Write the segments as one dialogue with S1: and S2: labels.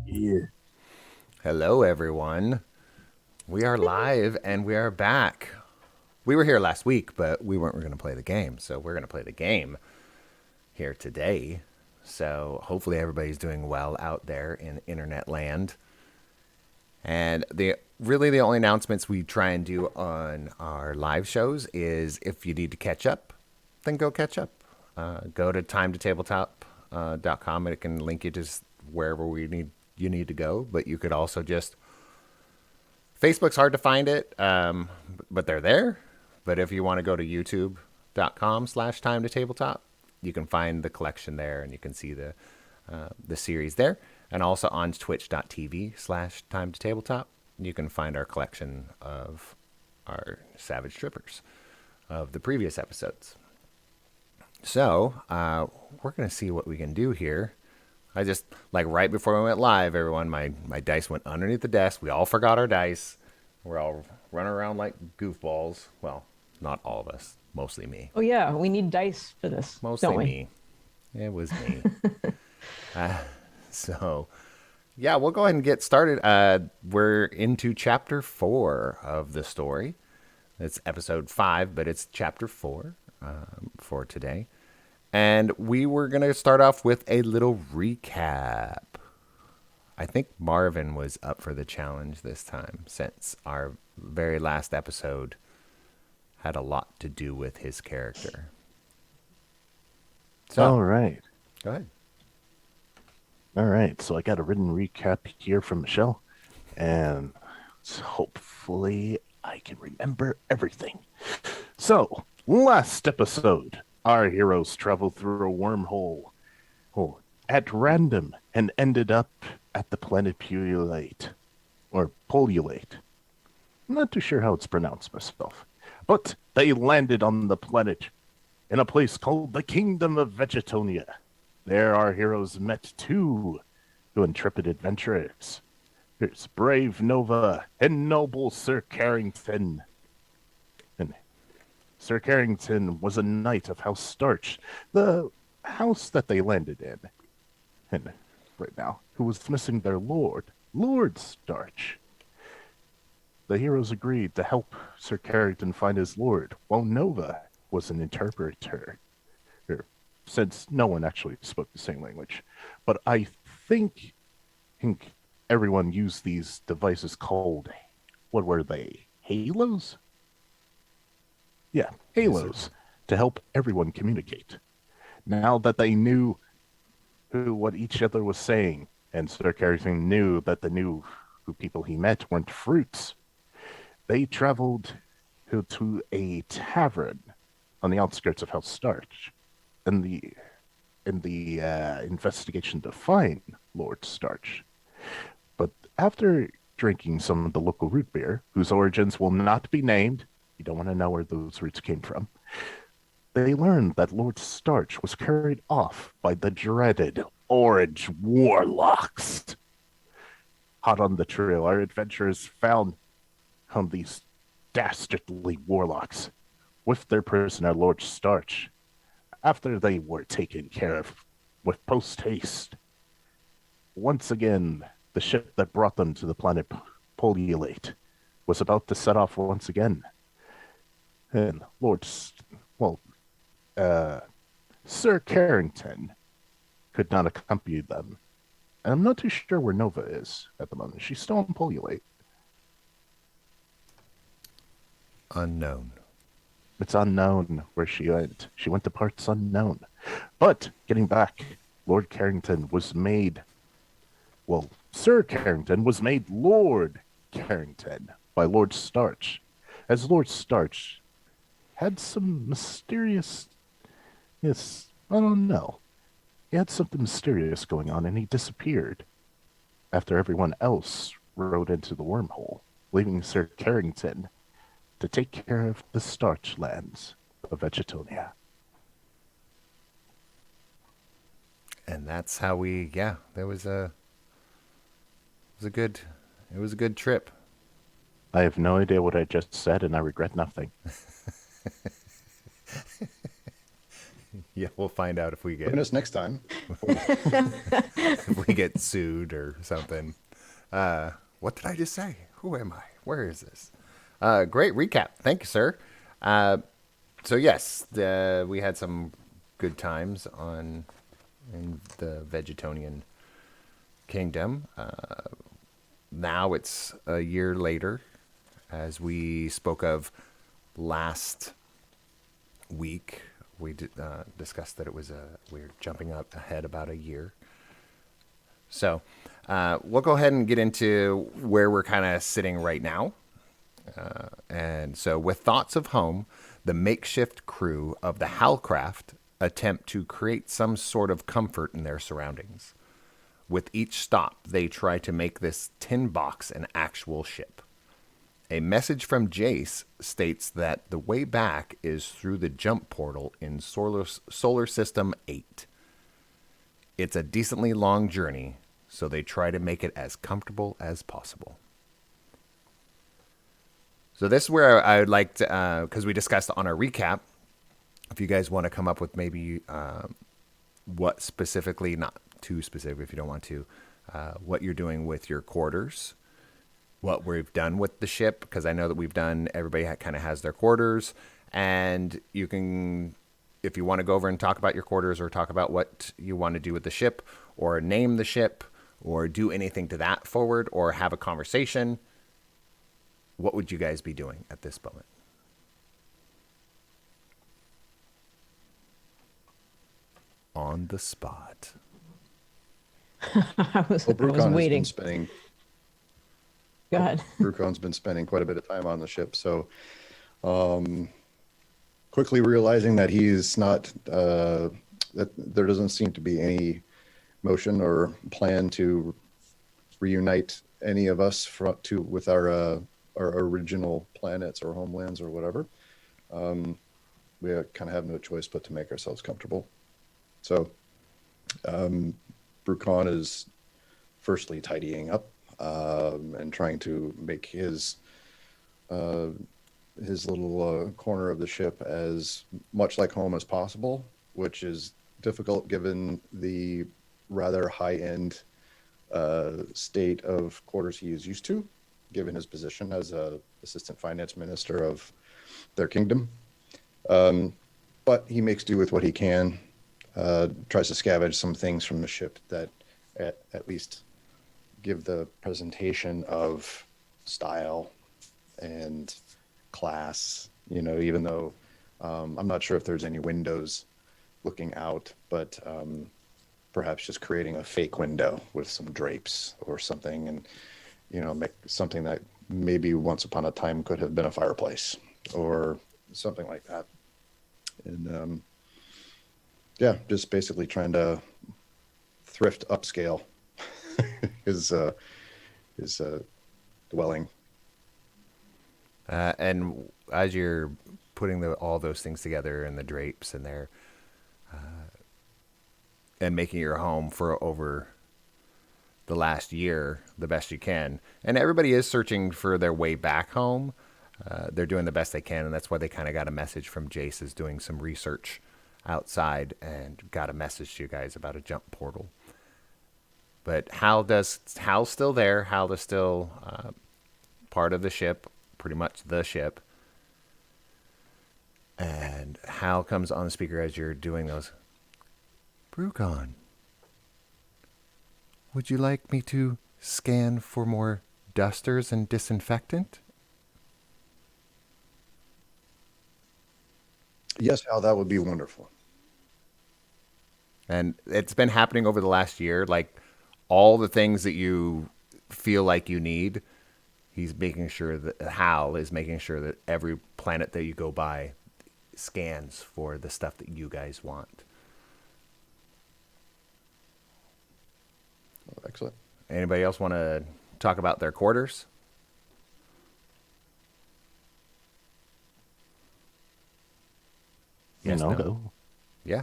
S1: Yeah.
S2: Hello, everyone. We are live and we are back. We were here last week, but we weren't going to play the game. So we're going to play the game here today. So hopefully everybody's doing well out there in internet land. And the only announcements we try and do on our live shows is if you need to catch up, then go catch up. Go to timetotabletop.com and it can link you to wherever you need to go. But you could also just Facebook's hard to find it, but they're there. But if you want to go to youtube.com/timetotabletop, you can find the collection there and you can see the series there. And also on twitch.tv/timetotabletop, you can find our collection of our Savage Strippers of the previous episodes. So we're going to see what we can do here. I just, like right before we went live, everyone, my dice went underneath the desk. We all forgot our dice. We're all running around like goofballs. Well, not all of us. Mostly me.
S3: Oh, yeah. We need dice for this.
S2: Mostly me. It was me. So, yeah, we'll go ahead and get started. We're into chapter 4 of the story. It's episode 5, but it's chapter 4 for today. And we were going to start off with a little recap. I think Marvin was up for the challenge this time, since our very last episode had a lot to do with his character. So,
S1: All right.
S2: Go ahead.
S1: All right. So I got a written recap here from Michelle, and hopefully I can remember everything. So, last episode, our heroes traveled through a wormhole at random and ended up at the planet Polulate. Or Polulate. I'm not too sure how it's pronounced myself. But they landed on the planet in a place called the Kingdom of Vegetonia. There our heroes met two intrepid adventurers. There's brave Nova and noble Sir Carrington. And Sir Carrington was a knight of House Starch, the house that they landed in. And right now, who was missing their lord, Lord Starch. The heroes agreed to help Sir Carrington find his lord, while Nova was an interpreter, since no one actually spoke the same language. But I think everyone used these devices called, what were they? Halos? Yeah, halos, to help everyone communicate. Now that they knew what each other was saying, and Sir Carrington knew that who people he met weren't fruits, they traveled to a tavern on the outskirts of House Starch, in the investigation to find Lord Starch. But after drinking some of the local root beer, whose origins will not be named, you don't want to know where those roots came from, they learned that Lord Starch was carried off by the dreaded Orange Warlocks. Hot on the trail, our adventurers found these dastardly warlocks with their prisoner, Lord Starch. After they were taken care of with post haste, once again, the ship that brought them to the planet Poliolate was about to set off once again. And Sir Carrington could not accompany them. And I'm not too sure where Nova is at the moment. She's still in Poliolate.
S2: Unknown.
S1: It's unknown where she went. She went to parts unknown. But getting back, Lord Carrington was made, Sir Carrington was made Lord Carrington by Lord Starch, as Lord Starch had some mysterious, yes, I don't know. He had something mysterious going on, and he disappeared after everyone else rode into the wormhole, leaving Sir Carrington to take care of the starch lands of Vegetonia.
S2: And that's how there was it was a good trip.
S1: I have no idea what I just said, and I regret nothing.
S2: Yeah, we'll find out if we
S4: Join
S2: get
S4: us next time.
S2: if we get sued or something. What did I just say? Who am I? Where is this? Great recap. Thank you, sir. So yes, we had some good times in the Vegetonian Kingdom. Now it's a year later, as we spoke of last week. We discussed that we're jumping up ahead about a year. So we'll go ahead and get into where we're kind of sitting right now. And so with thoughts of home, the makeshift crew of the Halcraft attempt to create some sort of comfort in their surroundings. With each stop, they try to make this tin box an actual ship. A message from Jace states that the way back is through the jump portal in Solar System 8. It's a decently long journey, so they try to make it as comfortable as possible. So this is where I would like to, because we discussed on our recap, if you guys want to come up with maybe what specifically, not too specific if you don't want to, what you're doing with your quarters, what we've done with the ship, because I know that everybody kind of has their quarters, and you can, if you want to go over and talk about your quarters or talk about what you want to do with the ship or name the ship or do anything to that forward or have a conversation, what would you guys be doing at this moment? On the spot.
S3: I was
S4: Brucon has
S3: waiting.
S4: been spending.
S3: Go ahead.
S4: Brucon's been spending quite a bit of time on the ship, so quickly realizing that he's not, that there doesn't seem to be any motion or plan to reunite any of us with our original planets or homelands or whatever. We kind of have no choice but to make ourselves comfortable. So Brucon is firstly tidying up and trying to make his little corner of the ship as much like home as possible, which is difficult given the rather high-end state of quarters he is used to, given his position as a assistant finance minister of their kingdom. But he makes do with what he can, tries to scavenge some things from the ship that at least give the presentation of style and class, even though I'm not sure if there's any windows looking out, but perhaps just creating a fake window with some drapes or something, and make something that maybe once upon a time could have been a fireplace or something like that. And yeah, just basically trying to thrift upscale his dwelling.
S2: And as you're putting all those things together and the drapes in there, and making your home for over the last year the best you can, and everybody is searching for their way back home. They're doing the best they can, and that's why they kind of got a message from Jace is doing some research outside and got a message to you guys about a jump portal. But Hal's still there. Hal is still part of the ship, pretty much the ship. And Hal comes on the speaker as you're doing those. Brucon, would you like me to scan for more dusters and disinfectant?
S4: Yes, Hal, that would be wonderful.
S2: And it's been happening over the last year. Like all the things that you feel like you need, he's making sure that Hal is making sure that every planet that you go by scans for the stuff that you guys want.
S4: Oh, excellent.
S2: Anybody else want to talk about their quarters? Yes, no?
S1: Go.
S2: Yeah,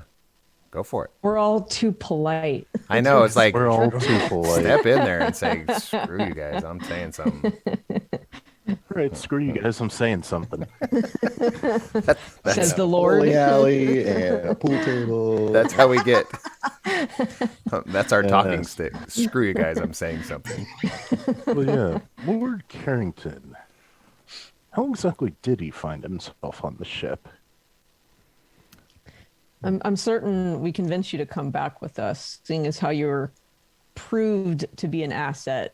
S2: go for it.
S3: We're all too polite.
S2: I know, it's like,
S1: We're all too polite.
S2: step in there and say, screw you guys, I'm saying something.
S1: Right, screw you guys. I'm saying something.
S3: Says the Lord.
S4: Bowling alley and a pool table.
S2: That's how we get. That's our talking
S1: Yes.
S2: stick. Screw you guys, I'm saying something.
S1: Well, yeah, Lord Carrington. How exactly did he find himself on the ship?
S3: I'm certain we convinced you to come back with us, seeing as how you're proved to be an asset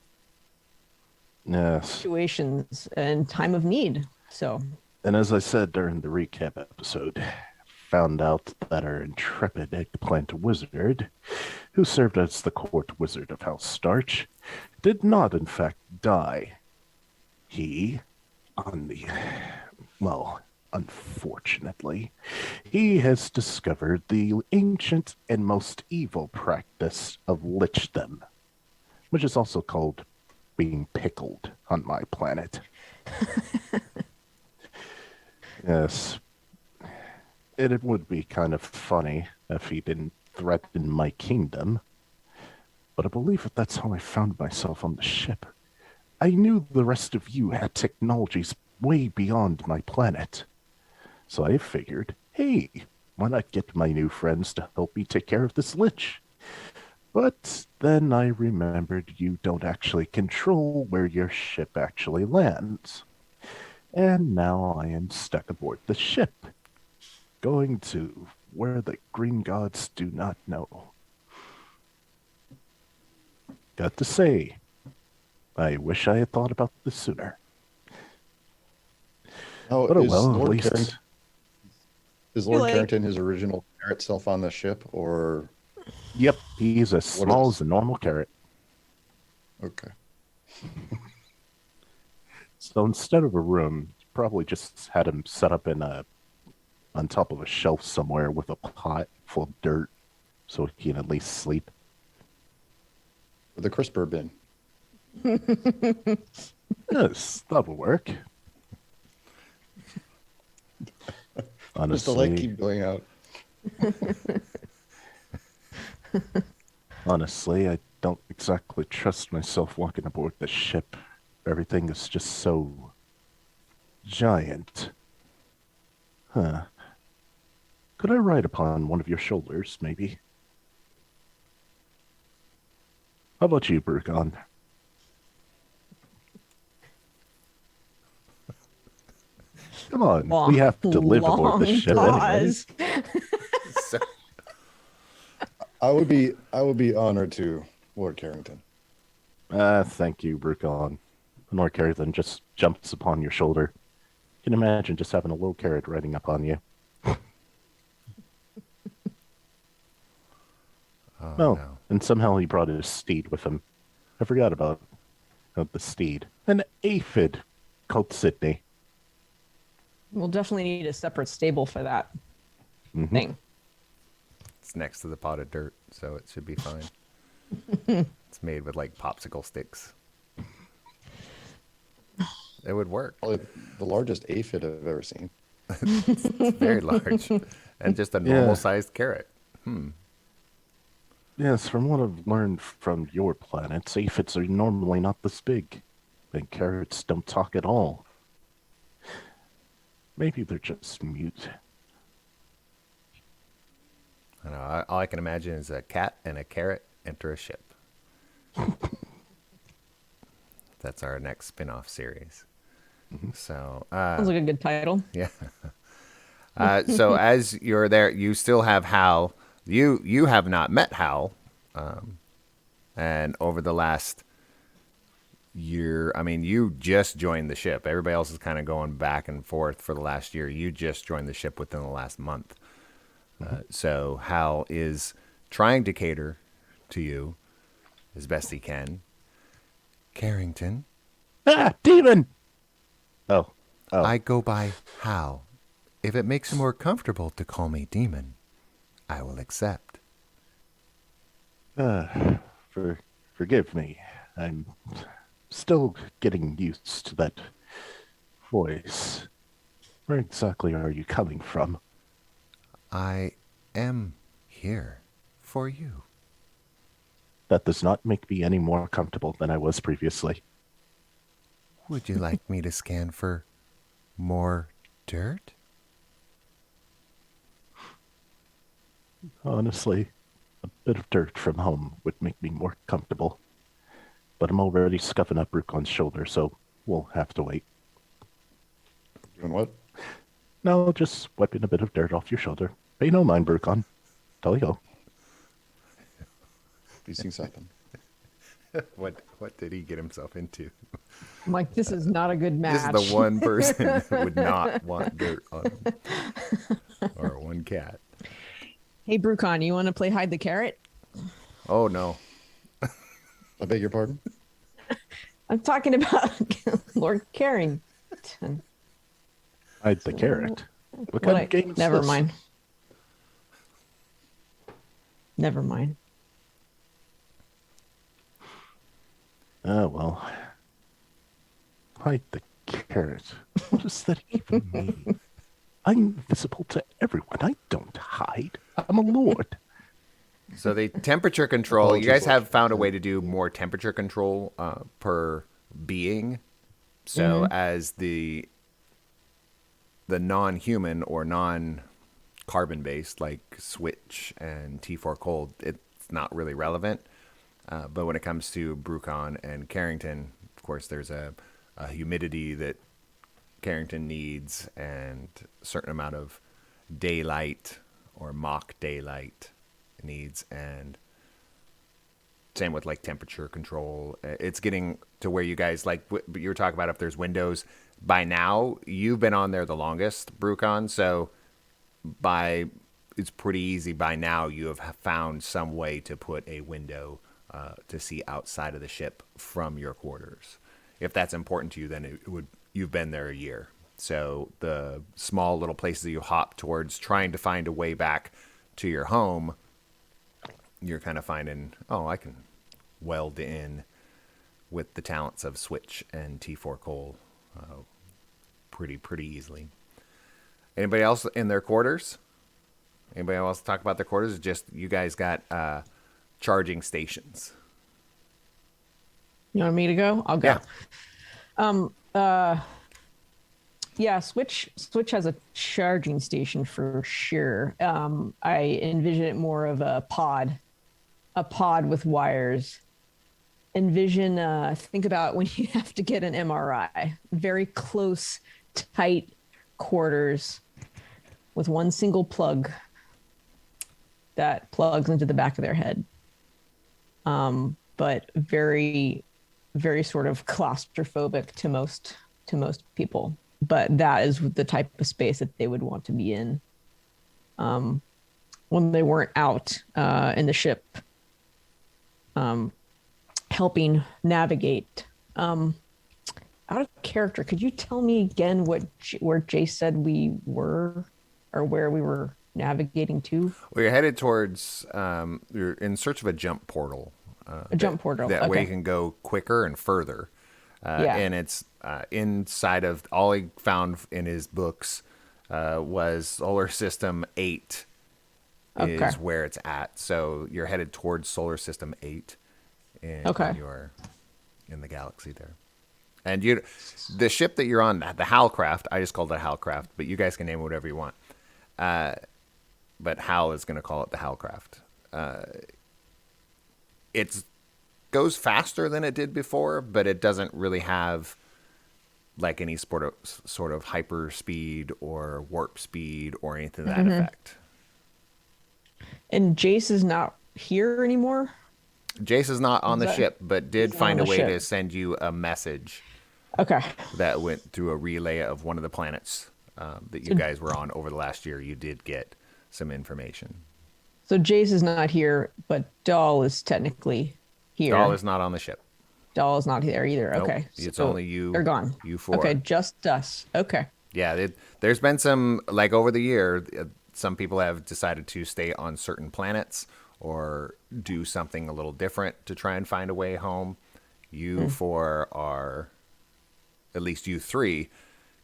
S1: Yes.
S3: situations and time of need. So
S1: And as I said during the recap episode, found out that our intrepid eggplant wizard, who served as the court wizard of House Starch, did not in fact die. He, unfortunately, he has discovered the ancient and most evil practice of lichdom, which is also called being pickled on my planet. Yes. It would be kind of funny if he didn't threaten my kingdom. But I believe that that's how I found myself on the ship. I knew the rest of you had technologies way beyond my planet. So I figured, hey, why not get my new friends to help me take care of this lich? But then I remembered you don't actually control where your ship actually lands. And now I am stuck aboard the ship, going to where the green gods do not know. Got to say, I wish I had thought about this sooner.
S4: Oh,
S1: But oh
S4: is
S1: well, at
S4: Lord
S1: least...
S4: Carrington, is Lord
S3: Like-
S4: Carrington his original carrot self on the ship, or
S1: Yep, he's as small as a normal carrot.
S4: okay?
S1: So instead of a room, probably just had him set up on top of a shelf somewhere with a pot full of dirt, so he can at least sleep.
S4: With a CRISPR bin.
S1: Yes, that'll work.
S4: Just the light
S1: Honestly,
S4: keep going out.
S1: Honestly, I don't exactly trust myself walking aboard the ship. Everything is just so giant. Huh. Could I ride upon one of your shoulders, maybe? How about you, Brugon? Come on,
S3: Long,
S1: we have to live aboard the
S3: long
S1: ship
S3: pause.
S1: anyways.
S2: So,
S4: I would be honored to, Lord Carrington.
S1: Thank you, Brugon. Lord Carrington just jumps upon your shoulder. You can imagine just having a little carrot riding upon you.
S2: oh
S1: Oh,
S2: no.
S1: and somehow he brought his steed with him. I forgot about the steed. An aphid called Sydney.
S3: We'll definitely need a separate stable for that
S1: Mhm.
S3: thing.
S2: It's next to the pot of dirt, so it should be fine. It's made with like popsicle sticks. It would work.
S4: Probably the largest aphid I've ever seen.
S2: It's very large. And just a normal
S1: Yeah.
S2: sized carrot.
S1: Yes, from what I've learned from your planets, aphids are normally not this big. And carrots don't talk at all. Maybe they're just mute.
S2: I know. All I can imagine is a cat and a carrot enter a ship. That's our next spin-off series. So,
S3: Sounds like a good title.
S2: yeah. So as you're there, you still have Hal. You have not met Hal, and over the last year, I mean, you just joined the ship. Everybody else is kind of going back and forth for the last year. You just joined the ship within the last month. So Hal is trying to cater to you as best he can. Carrington,
S1: Ah, demon! Oh,
S2: I go by Hal. If it makes you more comfortable to call me Demon, I will accept.
S1: forgive me. I'm still getting used to that voice. Where exactly are you coming from?
S2: I am here for you.
S1: That does not make me any more comfortable than I was previously.
S2: Would you like me to scan for more dirt?
S1: Honestly, a bit of dirt from home would make me more comfortable. But I'm already scuffing up Rukon's shoulder, so we'll have to wait.
S4: Doing what?
S1: No, just wiping a bit of dirt off your shoulder. Pay no mind, Brukon. Tell you go.
S4: These things happen.
S2: What did he get himself into?
S3: I'm like, this is not a good
S2: This
S3: match.
S2: is the one person who would not want dirt on him. Or one cat.
S3: Hey, Brucon, you want to play hide the carrot?
S2: Oh no.
S4: I beg your pardon?
S3: I'm talking about Lord Carrington.
S1: Hide the carrot. What
S3: What
S1: kind
S3: I-
S1: of game is
S3: Never
S1: this?
S3: mind. Never mind.
S1: Oh, well. Hide the carrot. What does that even mean? I'm visible to everyone. I don't hide. I'm a lord.
S2: So the temperature control, you
S4: Apologies,
S2: guys
S4: Lord.
S2: have found a way to do more temperature control per being. So as the non-human or non-carbon based like Switch and T4 Cold, it's not really relevant. But when it comes to Brucon and Carrington, of course, there's a humidity that Carrington needs and a certain amount of daylight or mock daylight needs, and same with like temperature control. It's getting to where you guys like you were talking about if there's windows. By now, you've been on there the longest, Brucon, so it's pretty easy by now. You have found some way to put a window to see outside of the ship from your quarters. If that's important to you, then you've been there a year. So the small little places that you hop towards trying to find a way back to your home, you're kind of finding, oh, I can weld in with the talents of Switch and T4 Coal pretty easily. Anybody else in their quarters? Anybody else talk about their quarters? Just you guys got charging stations.
S3: You want me to go? I'll go.
S2: Yeah.
S3: Yeah, Switch has a charging station for sure. I envision it more of a pod with wires. Envision, think about when you have to get an MRI, very close, tight quarters with one single plug that plugs into the back of their head. But very, very sort of claustrophobic to most people. But that is the type of space that they would want to be in when they weren't out in the ship helping navigate. Out of character, could you tell me again where Jace said we were, or where we were navigating to?
S2: Well, you're headed towards, you're in search of a jump portal.
S3: A jump portal.
S2: That way
S3: Okay.
S2: you can go quicker and further.
S3: Yeah.
S2: And it's inside of, all he found in his books was Solar System 8
S3: Okay.
S2: is where it's at. So you're headed towards Solar System 8. And
S3: Okay.
S2: you're in the galaxy there. And the ship that you're on, the Halcraft, I just called it Halcraft, but you guys can name it whatever you want. But Hal is going to call it the Halcraft. It goes faster than it did before, but it doesn't really have like any sort of hyper speed or warp speed or anything to that effect.
S3: And Jace is not here anymore?
S2: Jace is not on the
S3: that-
S2: ship, but did
S3: He's
S2: find a
S3: on the
S2: way
S3: ship.
S2: to send you a message
S3: Okay.
S2: that went through a relay of one of the planets that you guys were on over the last year. You did get some information.
S3: So Jace is not here, but Dahl is technically here.
S2: Dahl is not on the ship.
S3: Dahl is not there either.
S2: Nope.
S3: Okay.
S2: It's
S3: So
S2: only you.
S3: They're gone.
S2: You four.
S3: Okay, just us. Okay.
S2: Yeah, there's been some, like over the year, some people have decided to stay on certain planets or do something a little different to try and find a way home. You four are, at least you three,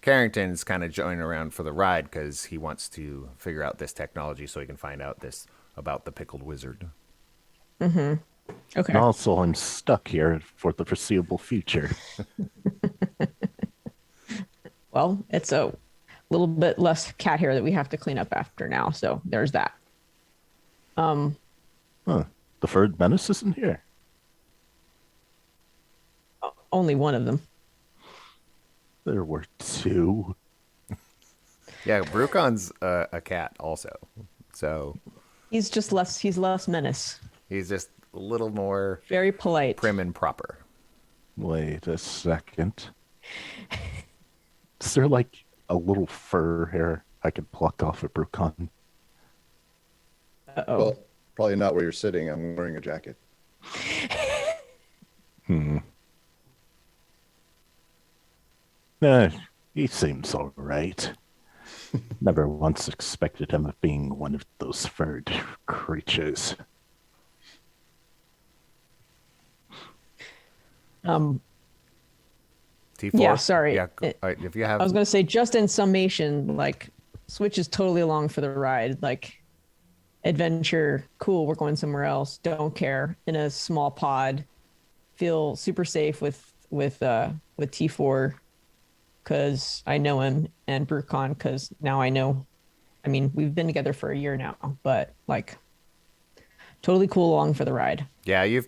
S2: Carrington's kind of joining around for the ride because he wants to figure out this technology so he can find out this about the pickled wizard.
S3: Okay.
S1: And also, I'm stuck here for the foreseeable future.
S3: Well, it's a little bit less cat hair that we have to clean up after now. So there's that.
S1: Huh. The Furred Menace isn't here.
S3: Only one of them.
S1: There were two.
S2: Yeah, Brucon's a cat also. So
S3: He's less menace.
S2: he's just a little more
S3: Very polite.
S2: prim and proper.
S1: Wait a second. Is there like a little fur hair I could pluck off of Brucon?
S3: Uh-oh.
S4: Well, probably not where you're sitting. I'm wearing a jacket.
S1: He seems all right. Never once expected him of being one of those furred creatures.
S2: T4?
S3: Yeah, sorry.
S2: Yeah, all right, if you have...
S3: I was going to say, just in summation, like, Switch is totally along for the ride. Like, adventure, cool, we're going somewhere else. Don't care. In a small pod. Feel super safe with T4 because I know him, and Brucon because now I know. I mean, we've been together for a year now, but like, totally cool along for the ride.
S2: Yeah,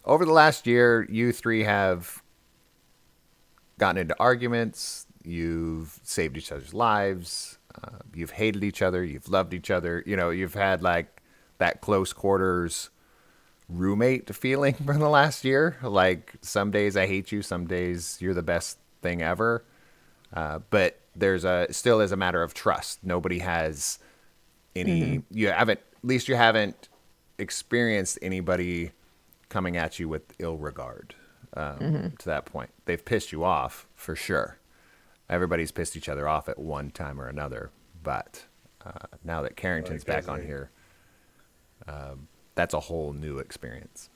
S2: over the last year, you three have gotten into arguments. You've saved each other's lives. You've hated each other. You've loved each other. You know, you've had like that close quarters roommate feeling for the last year. Like some days I hate you, some days you're the best thing ever. But still is a matter of trust. Nobody has any. At least you haven't experienced anybody coming at you with ill regard to that point. They've pissed you off for sure. Everybody's pissed each other off at one time or another. But now that Carrington's back on here, that's a whole new experience.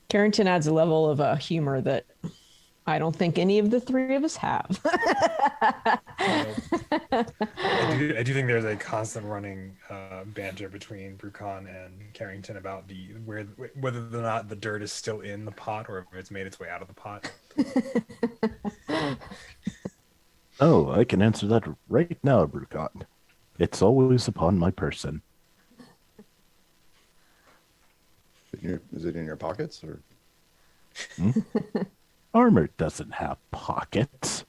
S3: Carrington adds a level of humor that I don't think any of the three of us have.
S4: I
S5: do think there's a constant running banter between Brucon and Carrington about whether or not the dirt is still in the pot or if it's made its way out of the pot.
S1: Oh, I can answer that right now, Brucon. It's always upon my person.
S4: Is it in your pockets or?
S1: Armor doesn't have pockets.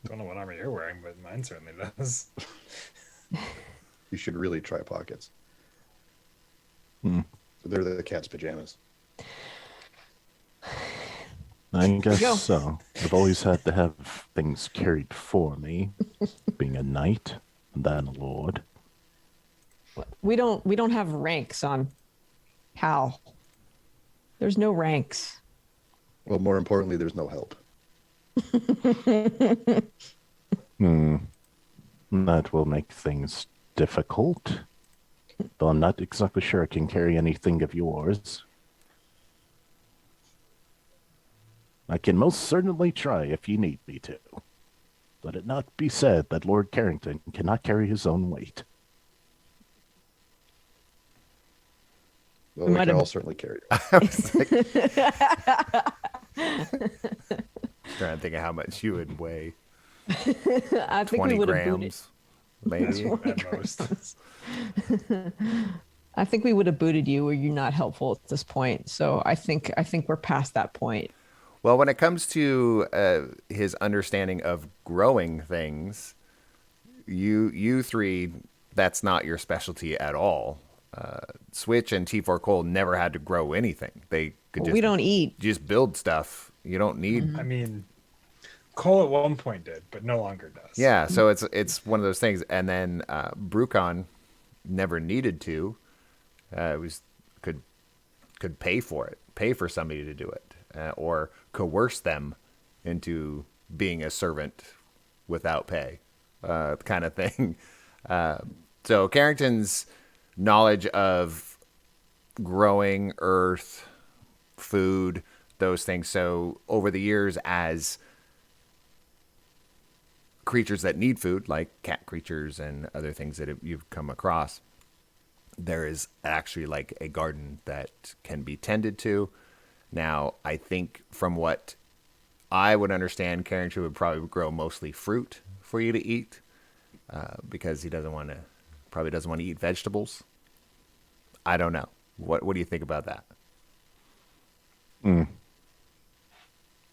S5: Don't know what armor you're wearing, but mine certainly does.
S4: You should really try pockets.
S1: Hmm.
S4: They're the cat's pajamas.
S1: I
S3: go.
S1: guess so. I've always had to have things carried for me, being a knight and then a lord.
S3: We don't have ranks on Hal. There's no ranks.
S4: Well, more importantly, there's no help.
S1: That will make things difficult. Though I'm not exactly sure I can carry anything of yours. I can most certainly try if you need me to. Let it not be said that Lord Carrington cannot carry his own weight.
S4: Well, we
S3: might
S4: can
S3: have-
S4: all certainly carry it.
S2: I was like, trying to think of how much you would weigh.
S3: I think
S2: 20
S3: we would have booted.
S2: grams, maybe.
S5: At most.
S3: I think we would have booted you, or you're not helpful at this point. So I think we're past that point.
S2: Well, when it comes to his understanding of growing things, you three, that's not your specialty at all. Switch and T4 Cole never had to grow anything. They could just
S3: We don't eat.
S2: just build stuff. You don't need.
S5: I mean, Cole at one point did, but no longer does.
S2: Yeah, so it's one of those things. And then Brucon never needed to. It was could pay for it, pay for somebody to do it, or coerce them into being a servant without pay, kind of thing. So Carrington's knowledge of growing earth, food, those things. So over the years, as creatures that need food, like cat creatures and other things that you've come across, there is actually like a garden that can be tended to. Now, I think from what I would understand, Carrington would probably grow mostly fruit for you to eat, because he probably doesn't want to eat vegetables. I don't know. What do you think about that?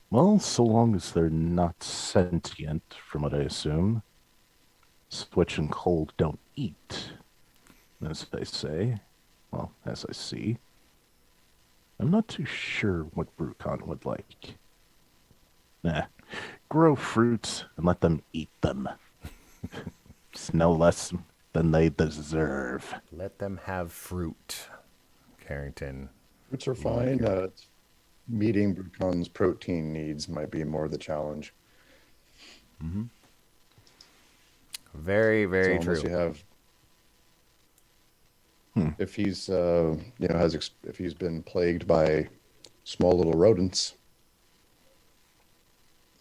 S1: Well, so long as they're not sentient, from what I assume. Switch and Cold don't eat, as they say. Well, as I see. I'm not too sure what Brucon would like. Nah, grow fruits and let them eat them. It's no less than they deserve.
S2: Let them have fruit, Carrington.
S4: Fruits are fine. Meeting Brucon's protein needs might be more the challenge.
S2: Very, very
S4: So unless
S2: true.
S4: you have, if he's if he's been plagued by small little rodents,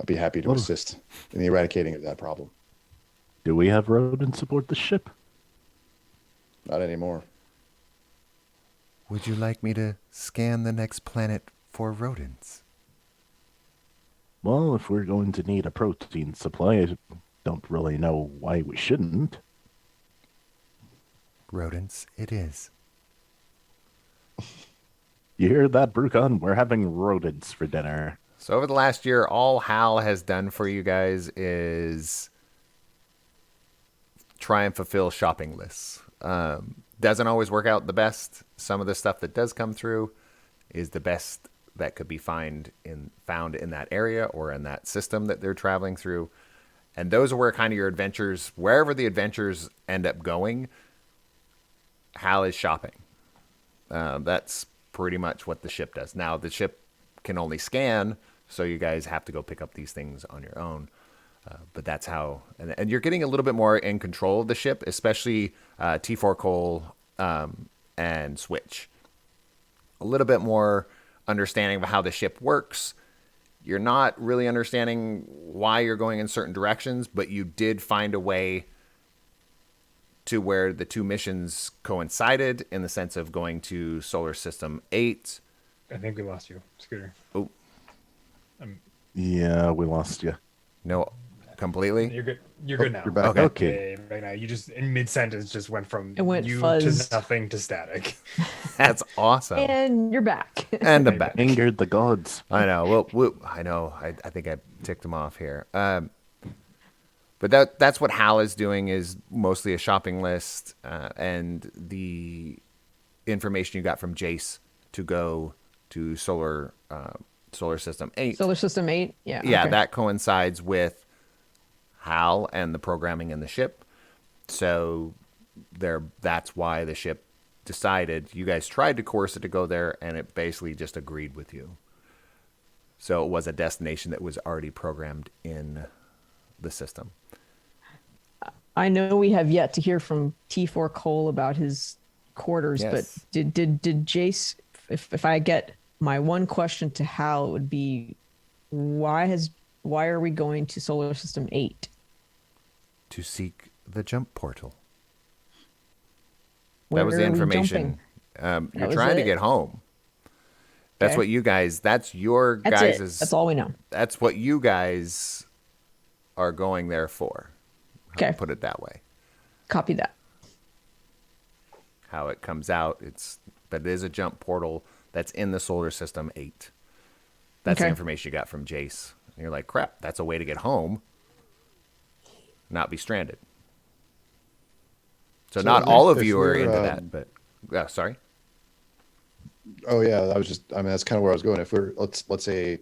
S4: I'd be happy to
S1: Well-
S4: assist in the eradicating of that problem.
S1: Do we have rodents aboard the ship?
S4: Not anymore.
S2: Would you like me to scan the next planet for rodents?
S1: Well, if we're going to need a protein supply, I don't really know why we shouldn't.
S2: Rodents, it is.
S1: You hear that, Brucon? We're having rodents for dinner.
S2: So over the last year, all Hal has done for you guys is try and fulfill shopping lists. Doesn't always work out the best. Some of the stuff that does come through is the best that could be found in that area or in that system that they're traveling through. And those are where kind of your adventures, wherever the adventures end up going, Hal is shopping. That's pretty much what the ship does. Now, the ship can only scan, so you guys have to go pick up these things on your own. But that's how, and you're getting a little bit more in control of the ship, especially T4 Cole and Switch. A little bit more understanding of how the ship works. you're not really understanding why you're going in certain directions, but you did find a way to where the two missions coincided in the sense of going to Solar System 8.
S5: I think we lost you, Scooter.
S2: Oh,
S1: Yeah, we lost you.
S2: no, completely?
S5: You're good. You're good now.
S4: You're back.
S2: Okay.
S1: Okay.
S5: Yeah, right now, you just in mid sentence just went from
S3: It went
S5: you
S3: fuzz.
S5: to nothing to static.
S2: That's awesome.
S3: And you're back.
S2: And I'm back.
S1: Angered the gods.
S2: I know. Well, I know. I think I ticked him off here. But that's what Hal is doing, is mostly a shopping list and the information you got from Jace to go to Solar System 8.
S3: Solar System 8? Yeah.
S2: Yeah,
S3: okay.
S2: that coincides with Hal and the programming in the ship. So that's why the ship decided. You guys tried to coerce it to go there, and it basically just agreed with you. So it was a destination that was already programmed in the system.
S3: I know we have yet to hear from T4 Cole about his quarters,
S2: Yes.
S3: but did Jace, if I get my one question to Hal, it would be why are we going to Solar System 8?
S2: To seek the jump portal.
S3: Where
S2: That was the
S3: are we
S2: information.
S3: jumping?
S2: You're
S3: was
S2: trying to
S3: it?
S2: get home. That's
S3: Okay.
S2: what you guys. That's your
S3: That's
S2: guys'.
S3: it. That's all we know.
S2: That's what you guys are going there for. I'll
S3: Okay.
S2: put it that way.
S3: Copy that.
S2: How it comes out, but it is a jump portal that's in the Solar System 8. That's the
S3: Okay.
S2: information you got from Jace. And you're like, crap, that's a way to get home, not be stranded. So not all of
S4: if
S2: you are
S4: we're,
S2: into that, but sorry.
S4: Oh yeah, I mean, that's kind of where I was going. If we're, let's say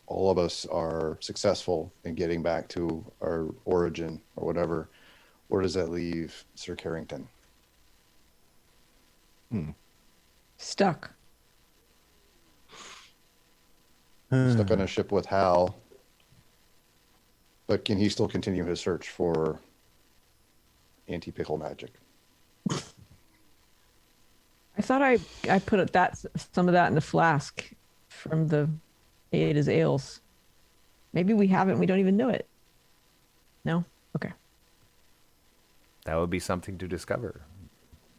S4: all of us are successful in getting back to our origin or whatever, where does that leave Sir Carrington?
S3: Stuck.
S4: Stuck on a ship with Hal, but can he still continue his search for anti-pickle magic?
S3: I thought I put some of that in the flask from the Ada's ales. Maybe we haven't. We don't even know it. No? Okay.
S2: That would be something to discover,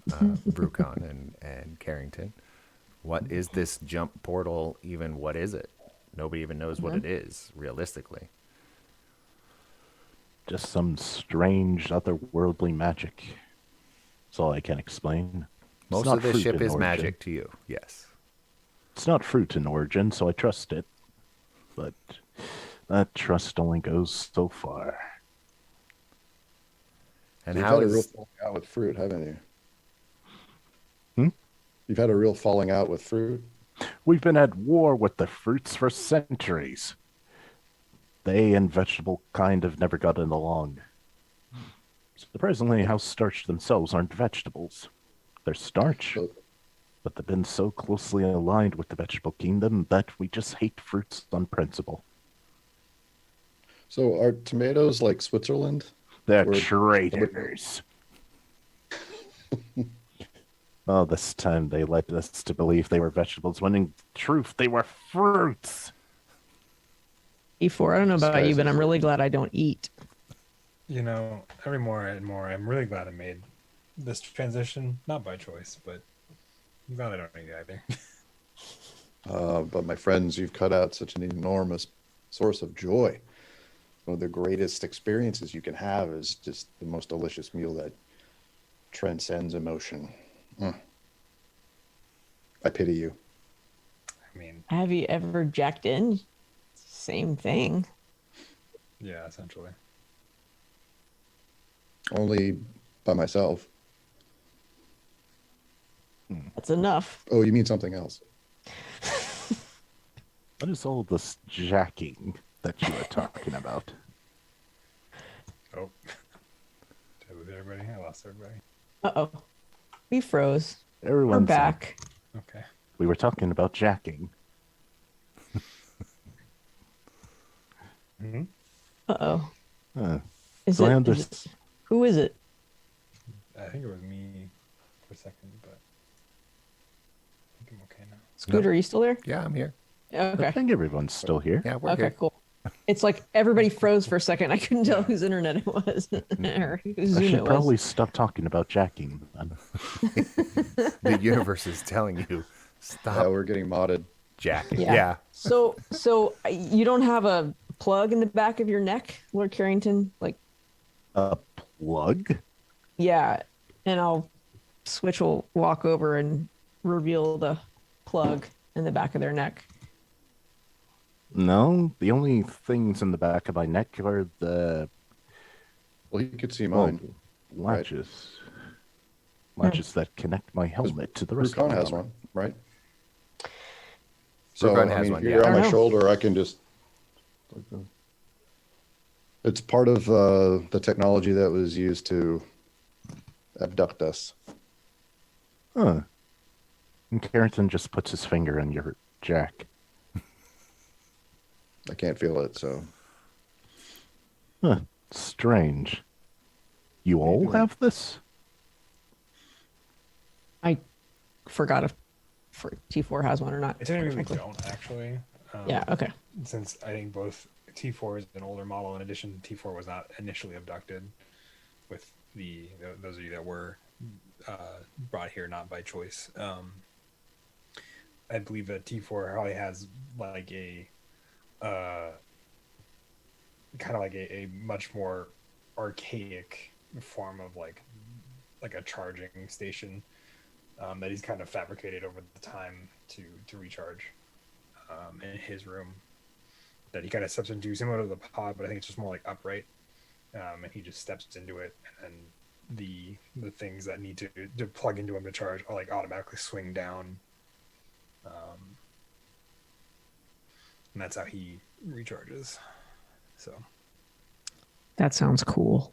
S2: Brucon and Carrington. What is this jump portal even? What is it? Nobody even knows what it is, realistically.
S1: Just some strange otherworldly magic. That's all I can explain. It's
S2: Most
S1: not
S2: of this
S1: fruit
S2: ship
S1: in
S2: is
S1: origin.
S2: magic to you, yes.
S1: It's not fruit in origin, so I trust it. But that trust only goes so far.
S2: And
S4: You've
S2: how
S4: had a real
S2: is
S4: falling out with fruit, haven't you?
S1: Hmm?
S4: You've had a real falling out with fruit.
S1: We've been at war with the fruits for centuries. They and vegetable kind have never gotten along. Surprisingly, house starch themselves aren't vegetables. They're starch,
S4: So,
S1: but they've been so closely aligned with the vegetable kingdom that we just hate fruits on principle.
S4: so are tomatoes like Switzerland?
S1: They're
S4: Or-
S1: traitors. Oh, this time they led us to believe they were vegetables, when in truth they were fruits.
S3: E4, I don't know about you, but I'm really glad I don't eat.
S5: You know, every more and more, I'm really glad I made this transition, not by choice, but I'm glad I don't eat either.
S4: But my friends, you've cut out such an enormous source of joy. One of the greatest experiences you can have is just the most delicious meal that transcends emotion. I pity you.
S5: I mean,
S3: Have you ever jacked in? Same thing.
S5: yeah, essentially.
S4: Only by myself.
S3: That's enough.
S4: Oh, you mean something else?
S1: What is all this jacking that you were talking about?
S5: Oh. Did I lose everybody? I lost everybody.
S3: Uh-oh. We froze. We're
S1: Everyone's
S3: back.
S5: Okay.
S1: We were talking about jacking.
S5: Mm-hmm.
S3: Uh-oh.
S1: Huh.
S3: Is
S1: So I
S3: it,
S1: understand.
S3: is it? Who is it?
S5: I think it was me for a second, but I think I'm okay now.
S3: Scooter, are you still there?
S2: Yeah, I'm here.
S1: I
S3: Okay.
S1: think everyone's still here.
S2: Yeah, we're
S3: Okay,
S2: here.
S3: cool. It's like everybody froze for a second. I couldn't tell whose internet it was or whose
S1: I
S3: Zoom
S1: should
S3: it
S1: probably
S3: was.
S1: stop talking about jacking.
S2: The universe is telling you, stop
S4: we're getting modded.
S2: jacking.
S3: Yeah.
S2: Yeah.
S3: So you don't have a plug in the back of your neck, Lord Carrington? Like,
S1: A plug?
S3: yeah. And Switch will walk over and reveal the plug in the back of their neck.
S1: No, the only things in the back of my neck are the
S4: Well, you could see
S1: well,
S4: mine.
S1: latches. Latches that connect my helmet to the rest of
S4: Brucon
S1: my
S4: has
S1: armor.
S4: one, right? So,
S2: Brucon
S4: I
S2: has
S4: mean,
S2: one,
S4: if
S2: yeah.
S4: you're
S3: I
S4: on
S3: don't
S4: my
S3: know.
S4: shoulder, I can just. It's part of the technology that was used to abduct us.
S1: Huh. And Carrington just puts his finger on your jack.
S4: I can't feel it, so.
S1: Huh. Strange. You all have this?
S3: I forgot if T4 has one or not.
S5: I technically
S3: frankly.
S5: don't actually.
S3: Yeah, okay.
S5: Since I think both T4 is an older model. In addition, T4 was not initially abducted. With those of you that were brought here not by choice, I believe that T4 probably has like a kind of like a much more archaic form of like a charging station that he's kind of fabricated over the time to recharge in his room, that he kind of steps into, similar to the pod, but I think it's just more like upright, and he just steps into it, and the things that need to plug into him to charge are like automatically swing down, and that's how he recharges. So
S3: That sounds cool.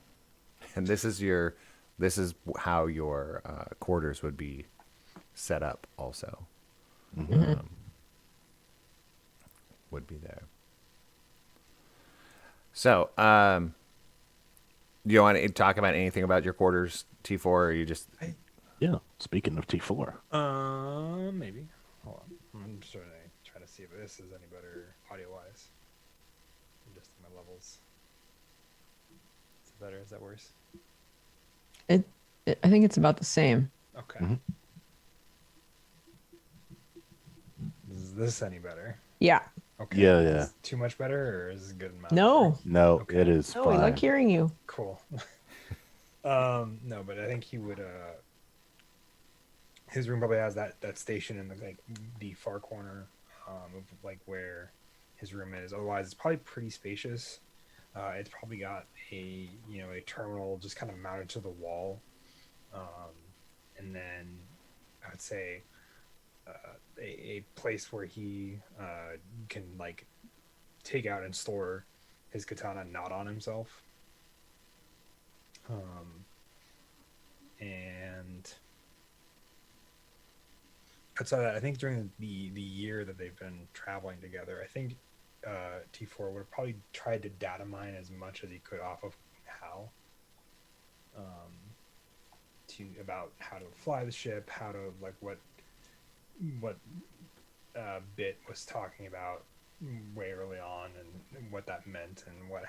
S2: And this is how your quarters would be set up also. Would be there. So, do you want to talk about anything about your quarters, T4, or are you just...
S1: Yeah. Speaking of T4.
S5: maybe. Hold on. I'm just trying to see if this is any better audio wise. Just my levels. Is it better? Is that worse?
S3: I think it's about the same.
S5: Okay.
S1: Mhm.
S5: Is this any better?
S3: Yeah.
S5: Okay.
S1: Yeah,
S5: Is
S1: yeah.
S5: this too much better, or is it a good amount?
S3: No.
S1: No,
S5: Okay.
S1: it is
S3: No, we
S1: fine.
S3: like hearing you.
S5: Cool. No, but I think he would. His room probably has that station in the far corner, of like where his room is. Otherwise, it's probably pretty spacious. It's probably got a terminal just kind of mounted to the wall, and then I would say a place where he can like take out and store his katana not on himself. And outside of that, I think during the year that they've been traveling together, I think T4 would have probably tried to data mine as much as he could off of Hal, about how to fly the ship, how to like what Bit was talking about way early on, and what that meant, and what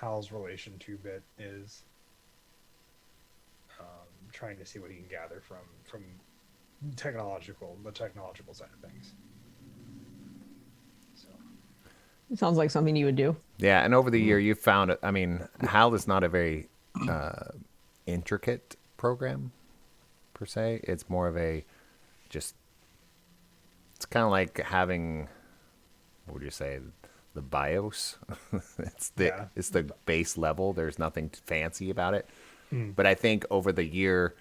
S5: Hal's relation to Bit is. Trying to see what he can gather from the technological side of things. So
S3: It sounds like something you would do.
S2: Yeah, and over the year, you found it. I mean, HAL is not a very intricate program, per se. It's more of a just... It's kind of like having... What would you say? The BIOS. It's the base level. There's nothing fancy about it. But I think over the year,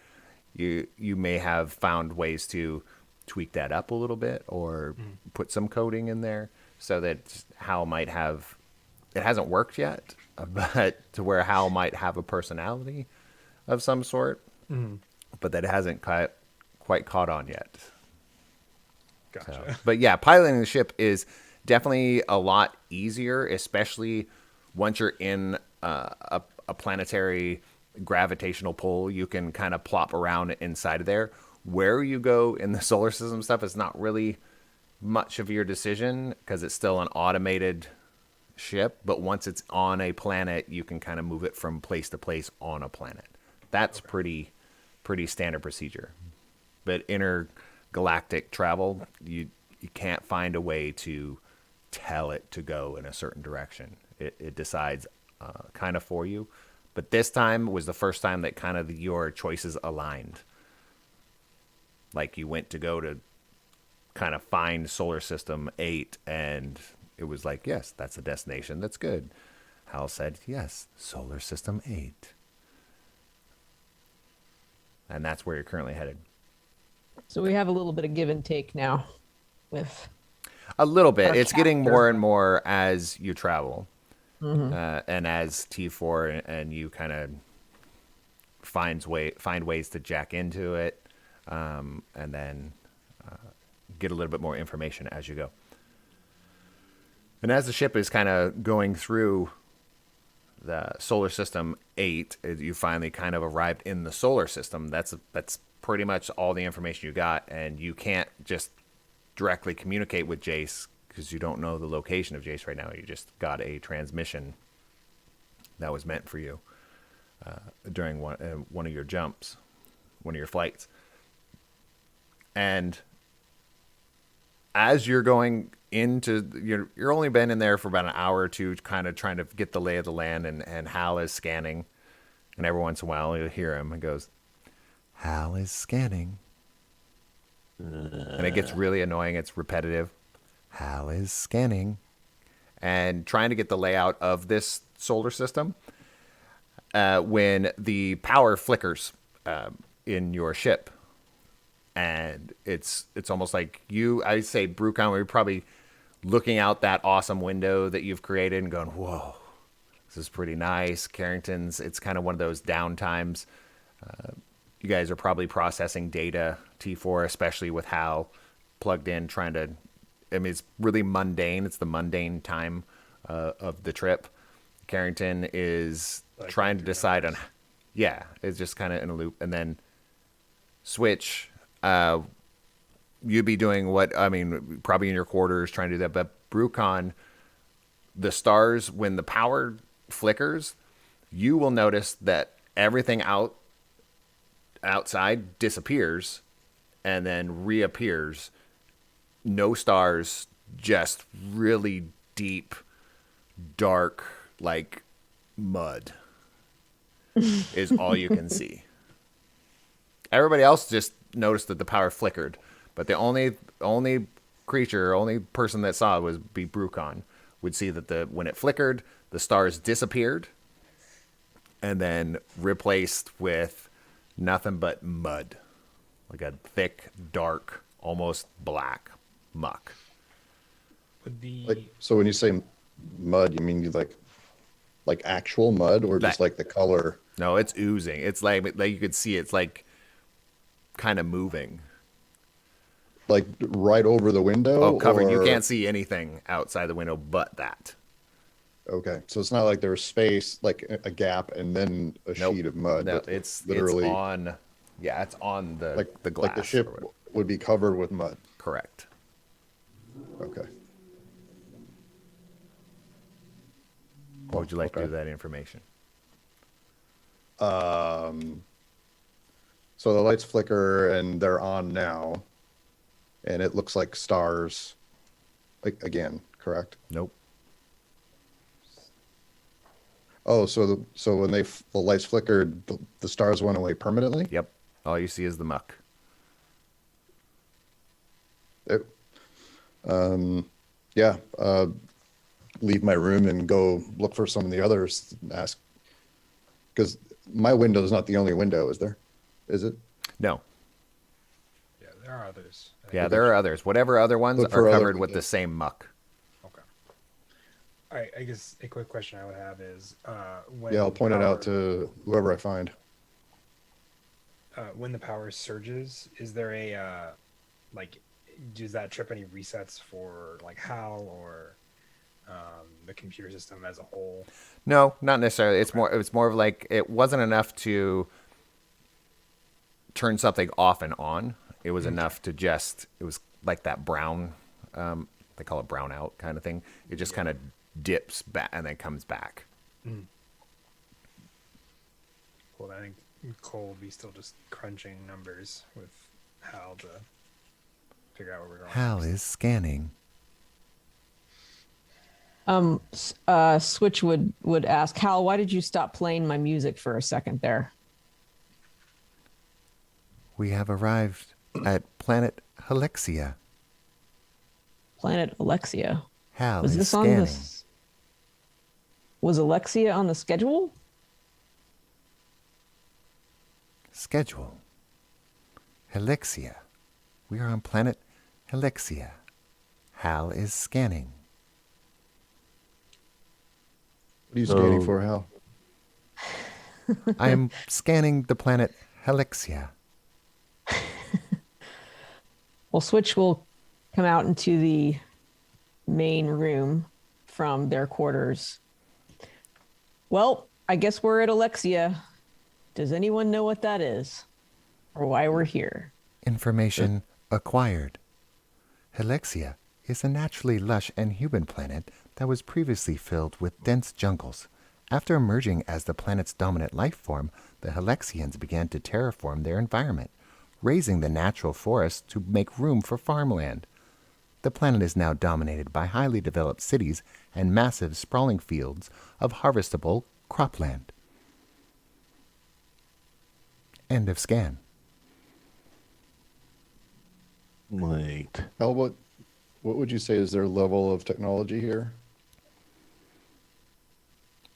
S2: you may have found ways to tweak that up a little bit, or put some coding in there, so that HAL might have... It hasn't worked yet, but to where HAL might have a personality of some sort, but that hasn't quite caught on yet.
S5: gotcha.
S2: So, but yeah, piloting the ship is definitely a lot easier, especially once you're in a planetary gravitational pull. You can kind of plop around inside of there. Where you go in the solar system stuff is not really much of your decision because it's still an automated ship, but once it's on a planet, you can kind of move it from place to place on a planet. That's pretty standard procedure. But intergalactic travel, you can't find a way to tell it to go in a certain direction. It decides kind of for you. But this time was the first time that kind of your choices aligned. Like you went to go to kind of find Solar System 8, and it was like, yes, that's a destination. That's good. Hal said, yes, Solar System 8. And that's where you're currently headed.
S3: So we have a little bit of give and take now with
S2: A little bit.
S3: Our
S2: It's getting
S3: chapter.
S2: more and more as you travel. And as T4 and you kind of find ways to jack into it, and then get a little bit more information as you go. And as the ship is kind of going through the Solar System 8, you finally kind of arrived in the solar system. That's pretty much all the information you got, and you can't just directly communicate with Jace because you don't know the location of Jace right now. You just got a transmission that was meant for you during one of your jumps, one of your flights. And as you're going into, you're only been in there for about an hour or two, kind of trying to get the lay of the land, and Hal is scanning, and every once in a while you'll hear him and goes, Hal is scanning. And it gets really annoying. It's repetitive. Hal is scanning. And trying to get the layout of this solar system when the power flickers in your ship. And it's almost like I say, Brucon, we're probably looking out that awesome window that you've created and going, whoa, this is pretty nice. Carrington's, it's kind of one of those downtimes. You guys are probably processing data, T4, especially with Hal plugged in, it's really mundane. It's the mundane time of the trip. Carrington is
S5: Like
S2: trying to
S5: doing
S2: decide on,
S5: numbers.
S2: it's just kind of in a loop. And then Switch, you'd be doing probably in your quarters trying to do that. But Brucon, the stars, when the power flickers, you will notice that everything outside disappears and then reappears. No stars, just really deep, dark, like mud is all you can see. Everybody else just noticed that the power flickered, but the only person that saw it was Brucon. Would see that when it flickered, the stars disappeared and then replaced with nothing but mud, like a thick, dark, almost black muck.
S5: Would the
S4: Like, so when you say mud, you mean like actual mud, or just
S2: That-
S4: like the color?
S2: No, it's oozing. It's like you could see it's like kind of moving.
S4: Like right over the window?
S2: Oh, covered. You
S4: or-
S2: can't see anything outside the window but that.
S4: Okay, so it's not like there's space, like a gap, and then a
S2: Nope.
S4: sheet of mud.
S2: No,
S4: but
S2: it's
S4: literally
S2: on. Yeah, it's on the glass.
S4: like the ship
S2: or whatever.
S4: would be covered with mud.
S2: Correct.
S4: Okay.
S2: What would you like to do
S4: Okay.
S2: with that information?
S4: So the lights flicker and they're on now, and it looks like stars. Like again, correct?
S2: Nope.
S4: Oh, so when the lights flickered, the stars went away permanently.
S2: Yep. All you see is the muck.
S4: It, yeah. Leave my room and go look for some of the others. And ask, because my window is not the only window, is there? Is it?
S2: No.
S5: yeah, there are others.
S2: Yeah, there are others. Whatever other ones
S4: Look
S2: are
S4: for other
S2: covered with the
S4: windows.
S2: same muck.
S5: Okay. All right. I guess a quick question I would have is when
S4: Yeah, I'll point it out
S5: power-
S4: to whoever I find.
S5: when the power surges. Is there a like? Does that trip any resets for like Hal or the computer system as a whole?
S2: No, not necessarily. It's more of like it wasn't enough to turn something off and on. It was enough to it was like that brown They call it brownout kind of thing. It just kind of dips back and then comes back.
S5: Well, I think Cole will be still just crunching numbers with Hal to figure out where we're going.
S2: Hal is scanning.
S3: Switch would ask, Hal, why did you stop playing my music for a second there?
S2: We have arrived at planet Helixia.
S3: Planet Alexia.
S2: Hal
S3: Was
S2: is
S3: this
S2: scanning.
S3: on this? Was Alexia on the schedule?
S2: Schedule. Helixia. We are on planet Helixia. Hal is scanning.
S4: What are you scanning
S1: So-
S4: for, Hal?
S2: I am scanning the planet Helixia.
S3: Well, Switch will come out into the main room from their quarters. Well, I guess we're at Alexia. Does anyone know what that is? Or why we're here?
S2: Information acquired. Helixia is a naturally lush and humid planet that was previously filled with dense jungles. After emerging as the planet's dominant life form, the Helixians began to terraform their environment, raising the natural forests to make room for farmland. The planet is now dominated by highly developed cities and massive sprawling fields of harvestable cropland. End of scan.
S1: Wait.
S4: Hal, what would you say is their level of technology here?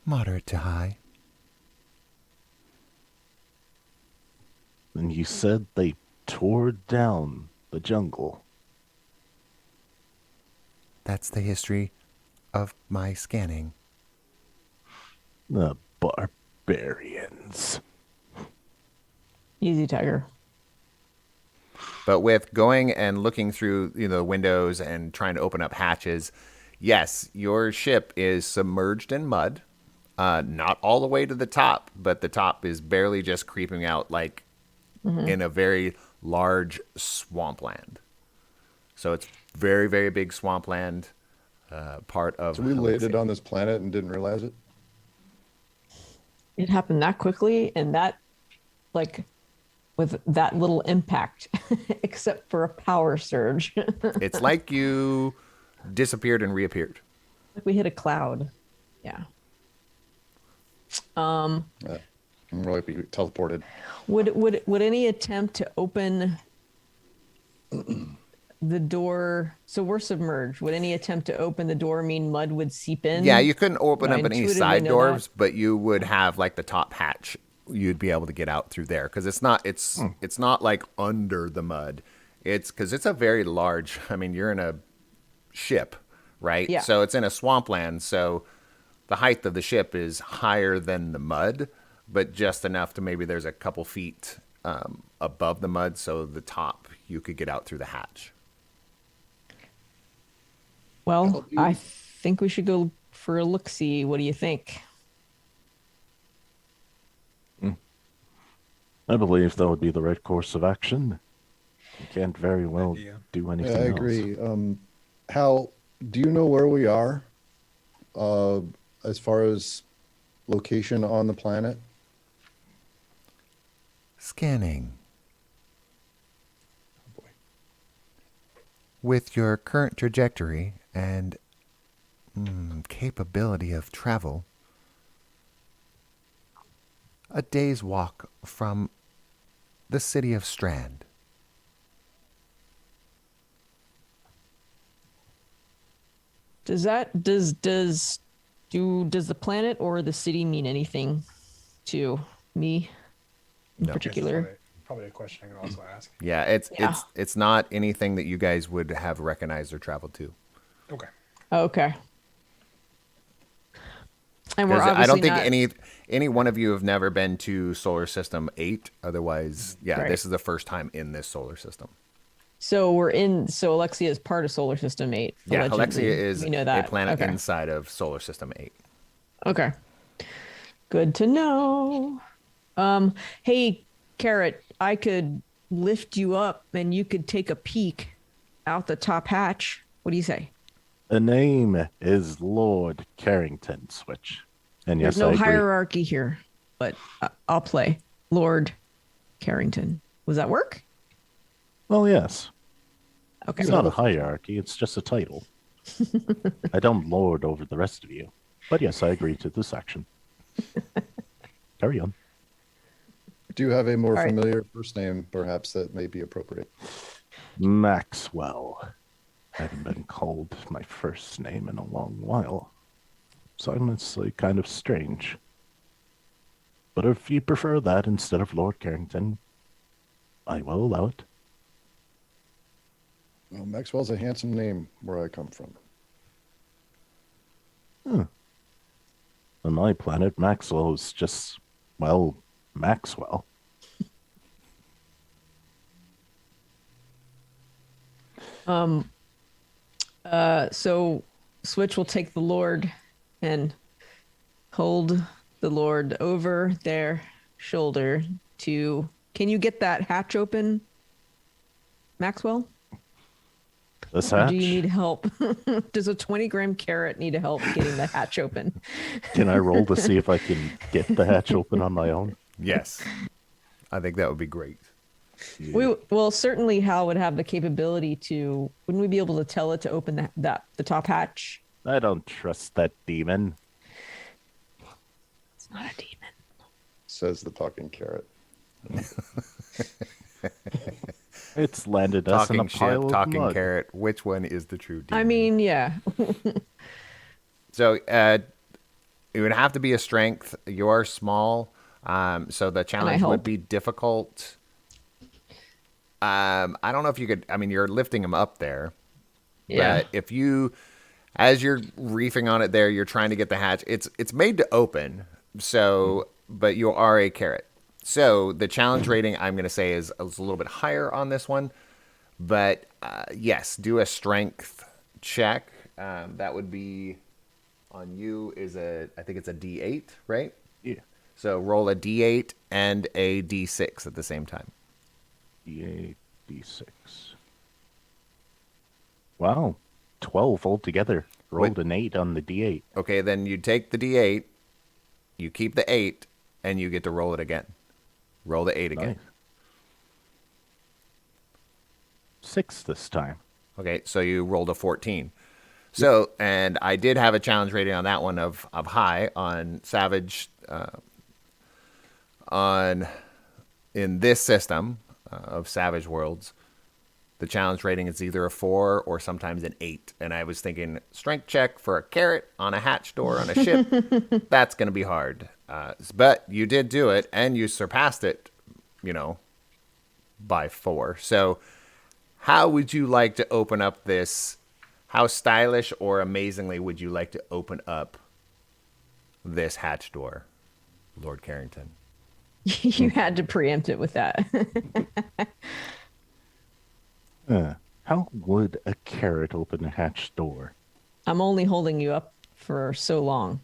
S2: Moderate to high.
S1: And you said they tore down the jungle.
S2: That's the history of my scanning.
S1: The barbarians.
S3: Easy, Tiger.
S2: But with going and looking through the windows and trying to open up hatches, yes, your ship is submerged in mud. Not all the way to the top, but the top is barely just creeping out like in a very large swampland. So it's very, very big swampland, part of
S4: So we landed
S2: Helixia.
S4: on this planet and didn't realize it?
S3: It happened that quickly and that, like, with that little impact, except for a power surge.
S2: It's like you disappeared and reappeared.
S3: Like we hit a cloud. Yeah.
S4: I'm like we teleported.
S3: Would any attempt to open the door? So we're submerged. Would any attempt to open the door mean mud would seep in?
S2: Yeah, you couldn't open
S3: I
S2: up any
S3: intuitively
S2: side
S3: know
S2: doors,
S3: that.
S2: but you would have like the top hatch. You'd be able to get out through there because it's not like under the mud. It's because it's a very large. I mean, you're in a ship, right?
S3: Yeah.
S2: So it's in a swampland. So the height of the ship is higher than the mud, but just enough to maybe there's a couple feet above the mud, so the top you could get out through the hatch.
S3: Well, I think we should go for a look-see. What do you think?
S1: I believe that would be the right course of action. You can't very well
S5: idea.
S1: do
S4: Yeah,
S1: anything
S4: I
S1: else.
S4: agree. Hal, do you know where we are as far as location on the planet?
S2: Scanning. With your current trajectory and capability of travel, a day's walk from the city of Strand.
S3: Does the planet or the city mean anything to me in
S2: No.
S3: particular?
S5: Probably a question I could also ask.
S2: Yeah,
S3: Yeah.
S2: it's not anything that you guys would have recognized or traveled to.
S5: Okay.
S3: Okay. And we're
S2: 'Cause
S3: obviously
S2: I don't think
S3: not,
S2: any one of you have never been to Solar System 8. Otherwise, yeah,
S3: Right.
S2: this is the first time in this solar system.
S3: so Alexia is part of Solar System 8.
S2: Yeah,
S3: allegedly.
S2: Helixia is
S3: We know
S2: a
S3: that.
S2: planet
S3: Okay.
S2: inside of Solar System 8.
S3: Okay. Good to know. Hey, Carrot, I could lift you up and you could take a peek out the top hatch. What do you say?
S1: The name is Lord Carrington, Switch. And yes,
S3: There's no
S1: I agree.
S3: hierarchy here, but I'll play Lord Carrington. Does that work?
S1: Well, yes.
S3: Okay.
S1: It's not a hierarchy, it's just a title. I don't lord over the rest of you. But yes, I agree to this action. Carry on.
S4: Do you have a more
S3: All right.
S4: familiar first name, perhaps, that may be appropriate?
S1: Maxwell. I haven't been called my first name in a long while. So I'm kind of strange. But if you prefer that instead of Lord Carrington, I will allow it.
S4: Well, Maxwell's a handsome name where I come from.
S1: On my planet, Maxwell is just, well, Maxwell.
S3: So Switch will take the Lord and hold the Lord over their shoulder to. Can you get that hatch open, Maxwell?
S1: This
S3: Or
S1: hatch?
S3: do you need help? Does a 20-gram carrot need help getting the hatch open?
S1: Can I roll to see if I can get the hatch open on my own?
S2: Yes. I think that would be great.
S3: Well, certainly Hal would have the capability to. Wouldn't we be able to tell it to open the top hatch?
S1: I don't trust that demon.
S3: It's not a demon.
S4: Says the talking carrot.
S1: It's landed us in a
S2: Talking
S1: pile
S2: ship,
S1: of
S2: talking
S1: mud.
S2: carrot. Which one is the true demon?
S3: I mean, yeah.
S2: So it would have to be a strength. You're small, so the challenge would
S3: help?
S2: be difficult. I don't know if you could. I mean, you're lifting him up there,
S3: Yeah.
S2: but if you, as you're reefing on it there, you're trying to get the hatch. It's made to open. So, but you are a carrot. So the challenge rating I'm going to say is a little bit higher on this one, but yes, do a strength check. That would be on you I think it's a D8, right?
S1: Yeah.
S2: So roll a D8 and a D6 at the same time.
S1: D8, D6. Wow. 12 altogether. Rolled an 8 on the D8.
S2: Okay, then you take the D8, you keep the 8, and you get to roll it again. Roll the 8 again.
S1: Nice. 6 this time.
S2: Okay, so you rolled a 14. So, and I did have a challenge rating on that one of high on Savage in this system of Savage Worlds. The challenge rating is either a 4 or sometimes an 8. And I was thinking, strength check for a carrot on a hatch door on a ship, that's going to be hard. But you did do it, and you surpassed it, by 4. So how would you like to open up this? How stylish or amazingly would you like to open up this hatch door, Lord Carrington?
S3: You had to preempt it with that.
S1: How would a carrot open a hatch door?
S3: I'm only holding you up for so long.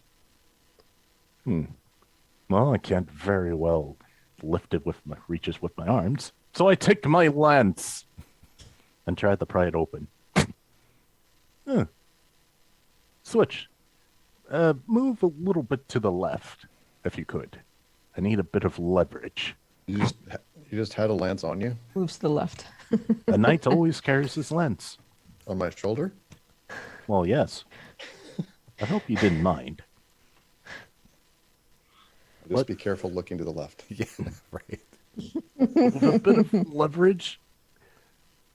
S1: Well, I can't very well lift it with my reaches with my arms. So I take my lance and try to pry it open. Switch. Move a little bit to the left, if you could. I need a bit of leverage.
S4: You just had a lance on you,
S3: Moves to the left.
S1: A knight always carries his lance.
S4: on my shoulder.
S1: Well, yes. I hope you didn't mind.
S4: Just
S1: What?
S4: be careful looking to the left.
S2: Yeah, right.
S1: With a bit of leverage,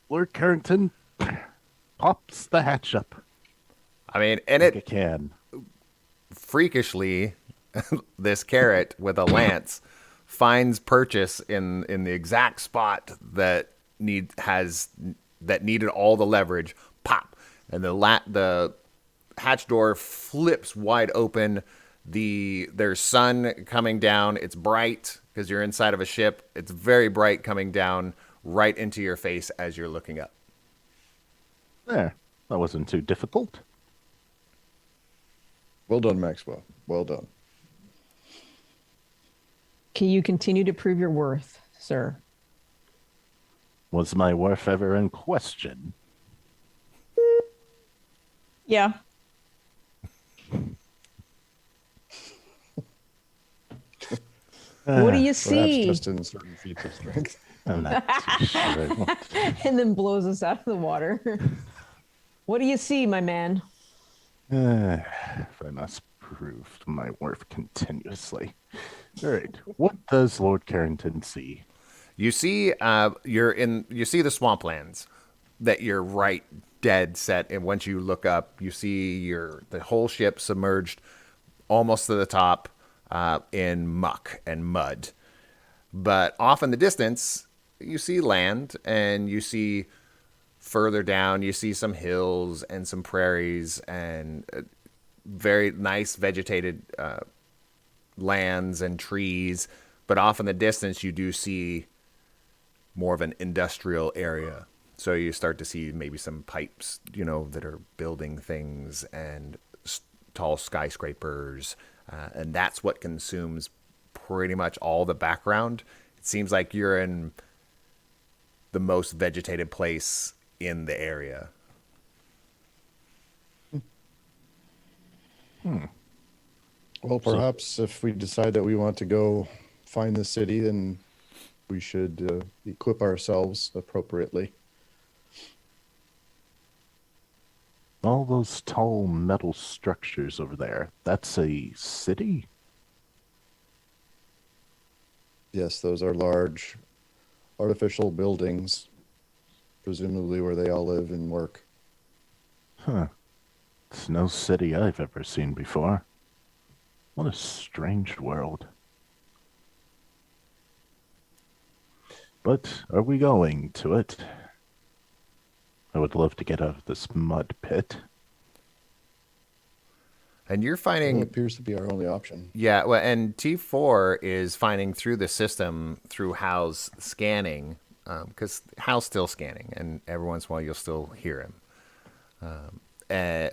S1: Lord Carrington pops the hatch up
S2: I mean, and
S1: like a
S2: it
S1: can.
S2: freakishly, this carrot with a lance finds purchase in the exact spot that needed all the leverage. Pop, and the hatch door flips wide open. There's sun coming down. It's bright because you're inside of a ship. It's very bright coming down right into your face as you're looking up.
S1: There. That wasn't too difficult.
S4: Well done, Maxwell. Well done.
S3: Can you continue to prove your worth, sir?
S1: Was my worth ever in question?
S3: Yeah. What do you
S4: Perhaps
S3: see?
S4: just in certain feats of strength.
S1: I'm not too sure.
S3: And then blows us out of the water. What do you see, my man?
S1: If I must prove my worth continuously. All right. What does Lord Carrington see?
S2: You see, you see the swamplands that you're right dead set. And once you look up, you see the whole ship submerged almost to the top in muck and mud. But off in the distance, you see land, and you see further down, you see some hills and some prairies and very nice vegetated lands and trees. But off in the distance, you do see more of an industrial area. So you start to see maybe some pipes, that are building things and tall skyscrapers. And that's what consumes pretty much all the background. It seems like you're in the most vegetated place in the area.
S4: Well, perhaps if we decide that we want to go find the city, then we should equip ourselves appropriately.
S1: All those tall metal structures over there, that's a city?
S4: Yes, those are large artificial buildings, presumably where they all live and work.
S1: Huh. It's no city I've ever seen before. What a strange world. But are we going to it? I would love to get out of this mud pit.
S2: And you're
S4: Well,
S2: finding,
S4: it appears to be our only option.
S2: yeah, well, and T4 is finding through the system through Hal's scanning, because Hal's still scanning, and every once in a while you'll still hear him.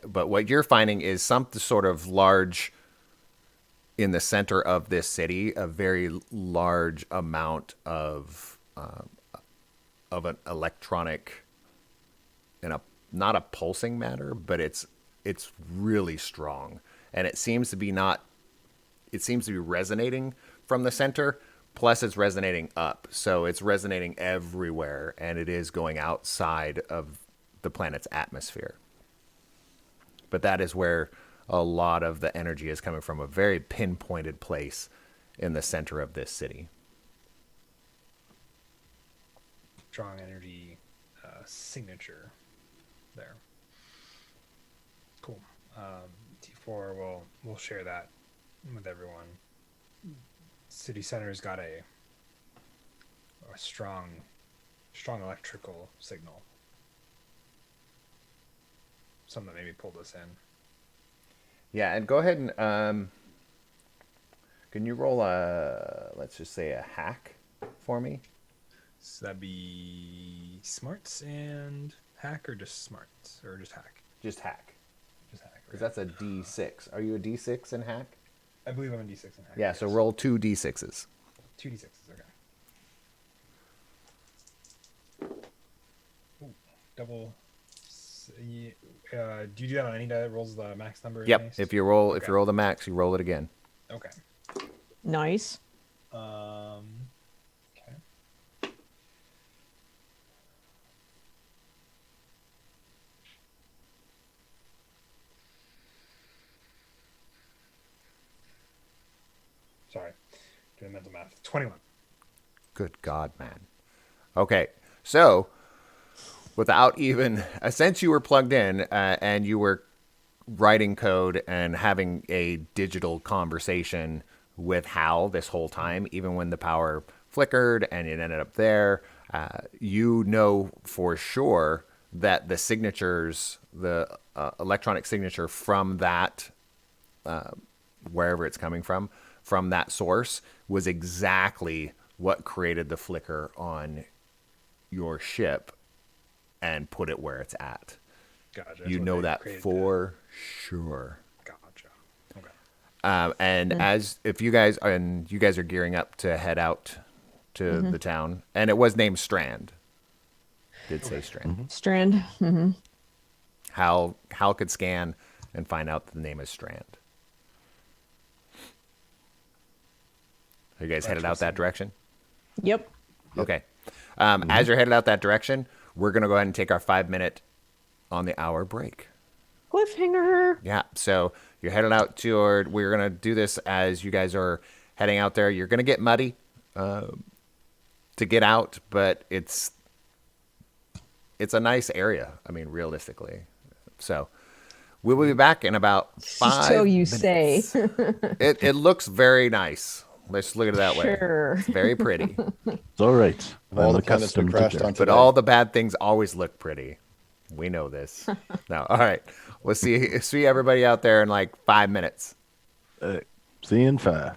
S2: But what you're finding is some sort of large, in the center of this city, a very large amount of an electronic, and not a pulsing matter, but it's really strong, and it seems to be resonating from the center. Plus, it's resonating up, so it's resonating everywhere, and it is going outside of the planet's atmosphere. But that is where a lot of the energy is coming from, a very pinpointed place in the center of this city.
S5: Strong energy signature there. Cool. T4 will share that with everyone. City Center's got a strong electrical signal. Something that maybe pulled us in.
S2: Yeah, and go ahead and can you roll let's just say a hack for me?
S5: So that'd be smarts and hack, or just smarts, or just hack?
S2: Just hack,
S5: Just hack.
S2: because
S5: Right?
S2: that's a D6. Are you a D6 in hack?
S5: I believe I'm a D6 and hack.
S2: Yeah, so
S5: yes.
S2: roll 2 D6s.
S5: 2 D6s. Okay. Ooh, double. Do you do that on any die that rolls the max number?
S2: Yep.
S5: Nice?
S2: If you roll
S5: Okay.
S2: the max, you roll it again.
S5: Okay.
S3: Nice.
S5: Okay. Sorry, doing mental math. 21.
S2: Good God, man. Okay, so without even, since you were plugged in and you were writing code and having a digital conversation with Hal this whole time, even when the power flickered and it ended up there, you know for sure that the signatures, the electronic signature from that, wherever it's coming from that source, was exactly what created the flicker on your ship and put it where it's at.
S5: Gotcha. That's
S2: You
S5: what
S2: know
S5: they
S2: that
S5: created
S2: for sure.
S5: Gotcha. Okay.
S2: And if you guys are gearing up to head out to the town, and it was named Strand. Did say Strand.
S3: Strand.
S2: Hal could scan and find out that the name is Strand. Are you guys headed out that direction?
S3: Yep.
S2: Okay. As you're headed out that direction, we're going to go ahead and take our 5-minute on the hour break.
S3: Cliffhanger.
S2: Yeah. So you're headed out toward, we're going to do this as you guys are heading out there. You're going to get muddy to get out, but it's a nice area. I mean, realistically. So we will be back in about 5
S3: So you
S2: minutes.
S3: say.
S2: It looks very nice. Let's look at it that way.
S3: Sure.
S2: It's very pretty.
S1: It's all right.
S4: All
S1: I'm
S4: the planets we
S1: accustomed to
S4: crashed
S1: that.
S4: on
S2: But
S4: today.
S2: all the bad things always look pretty. We know this. No, all right. We'll see everybody out there in like 5 minutes.
S1: See you in 5.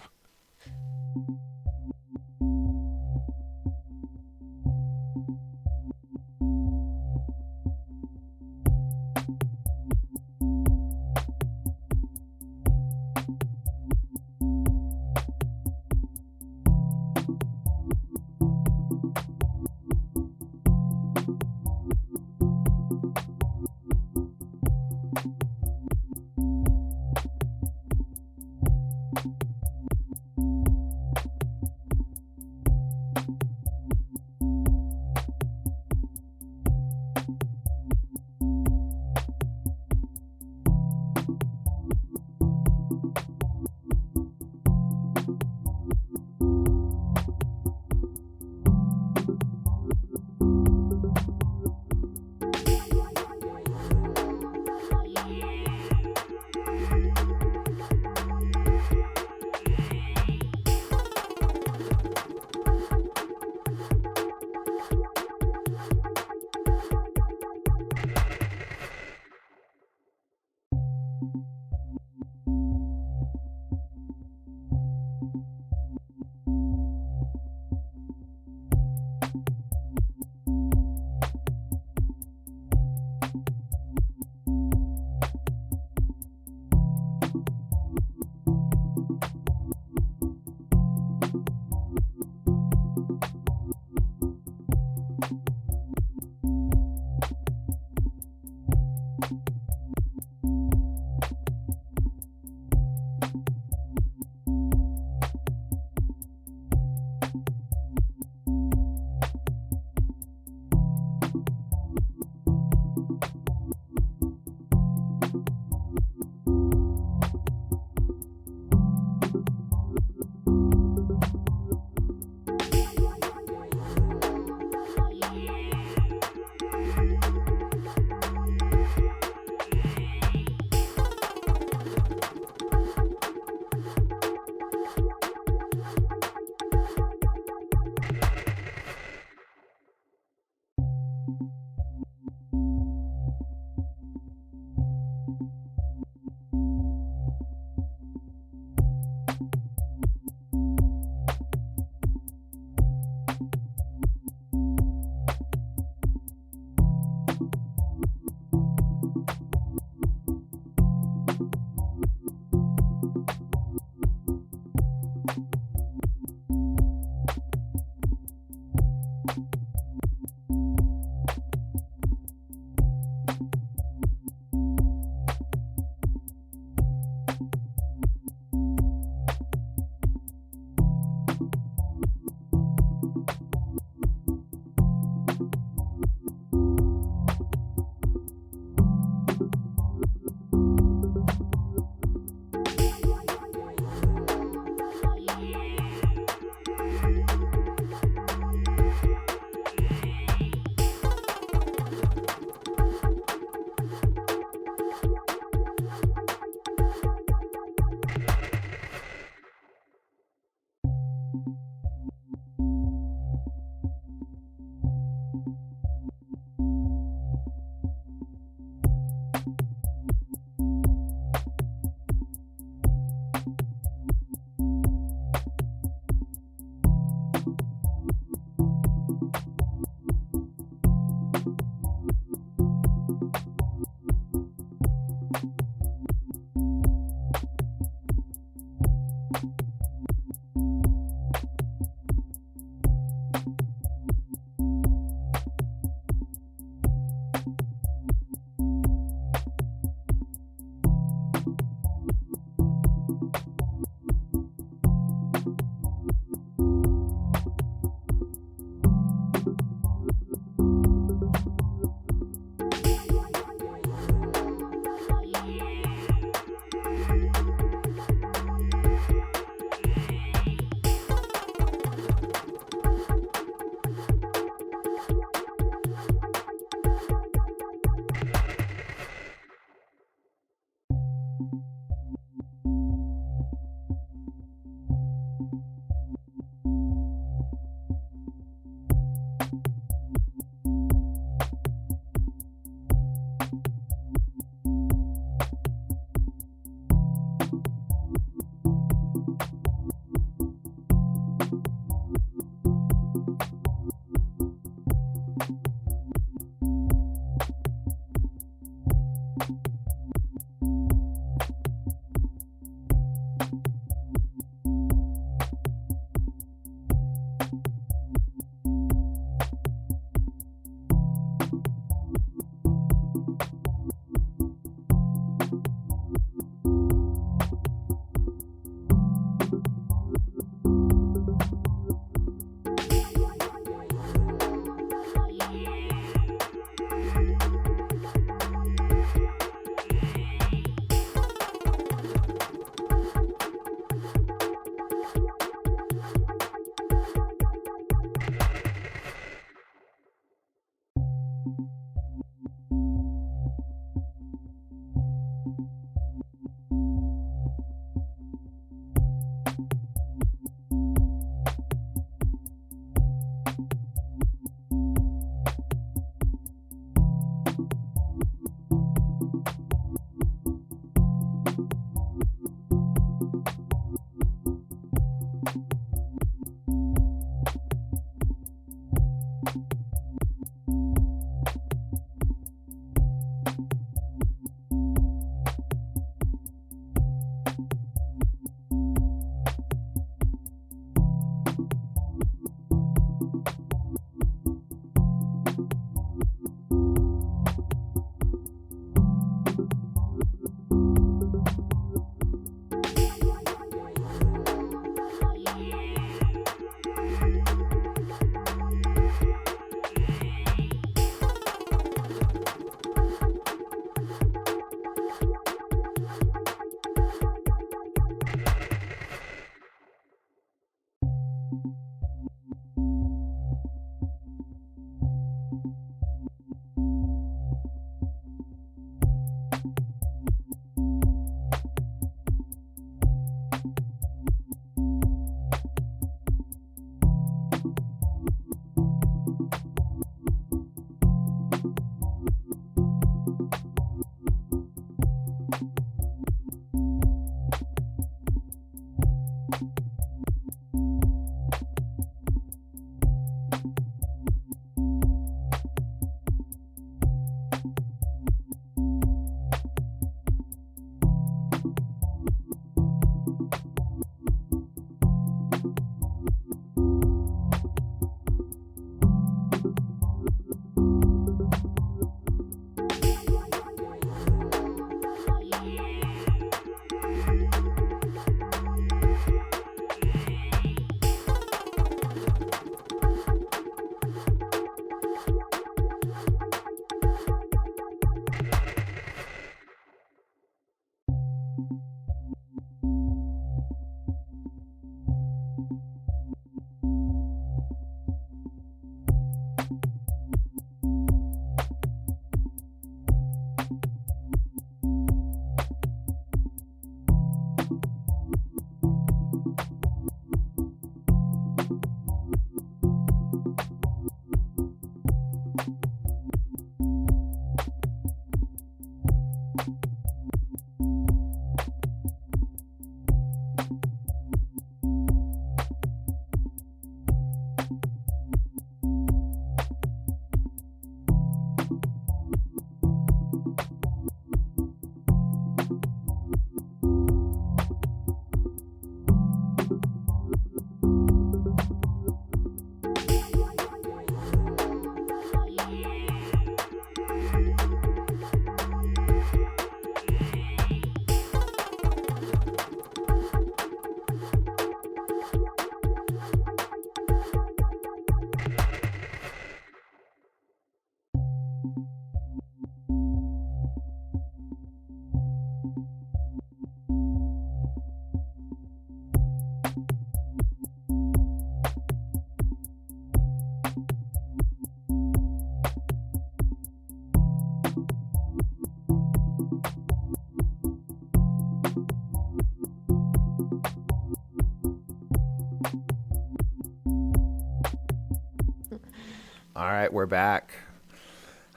S2: All right, we're back.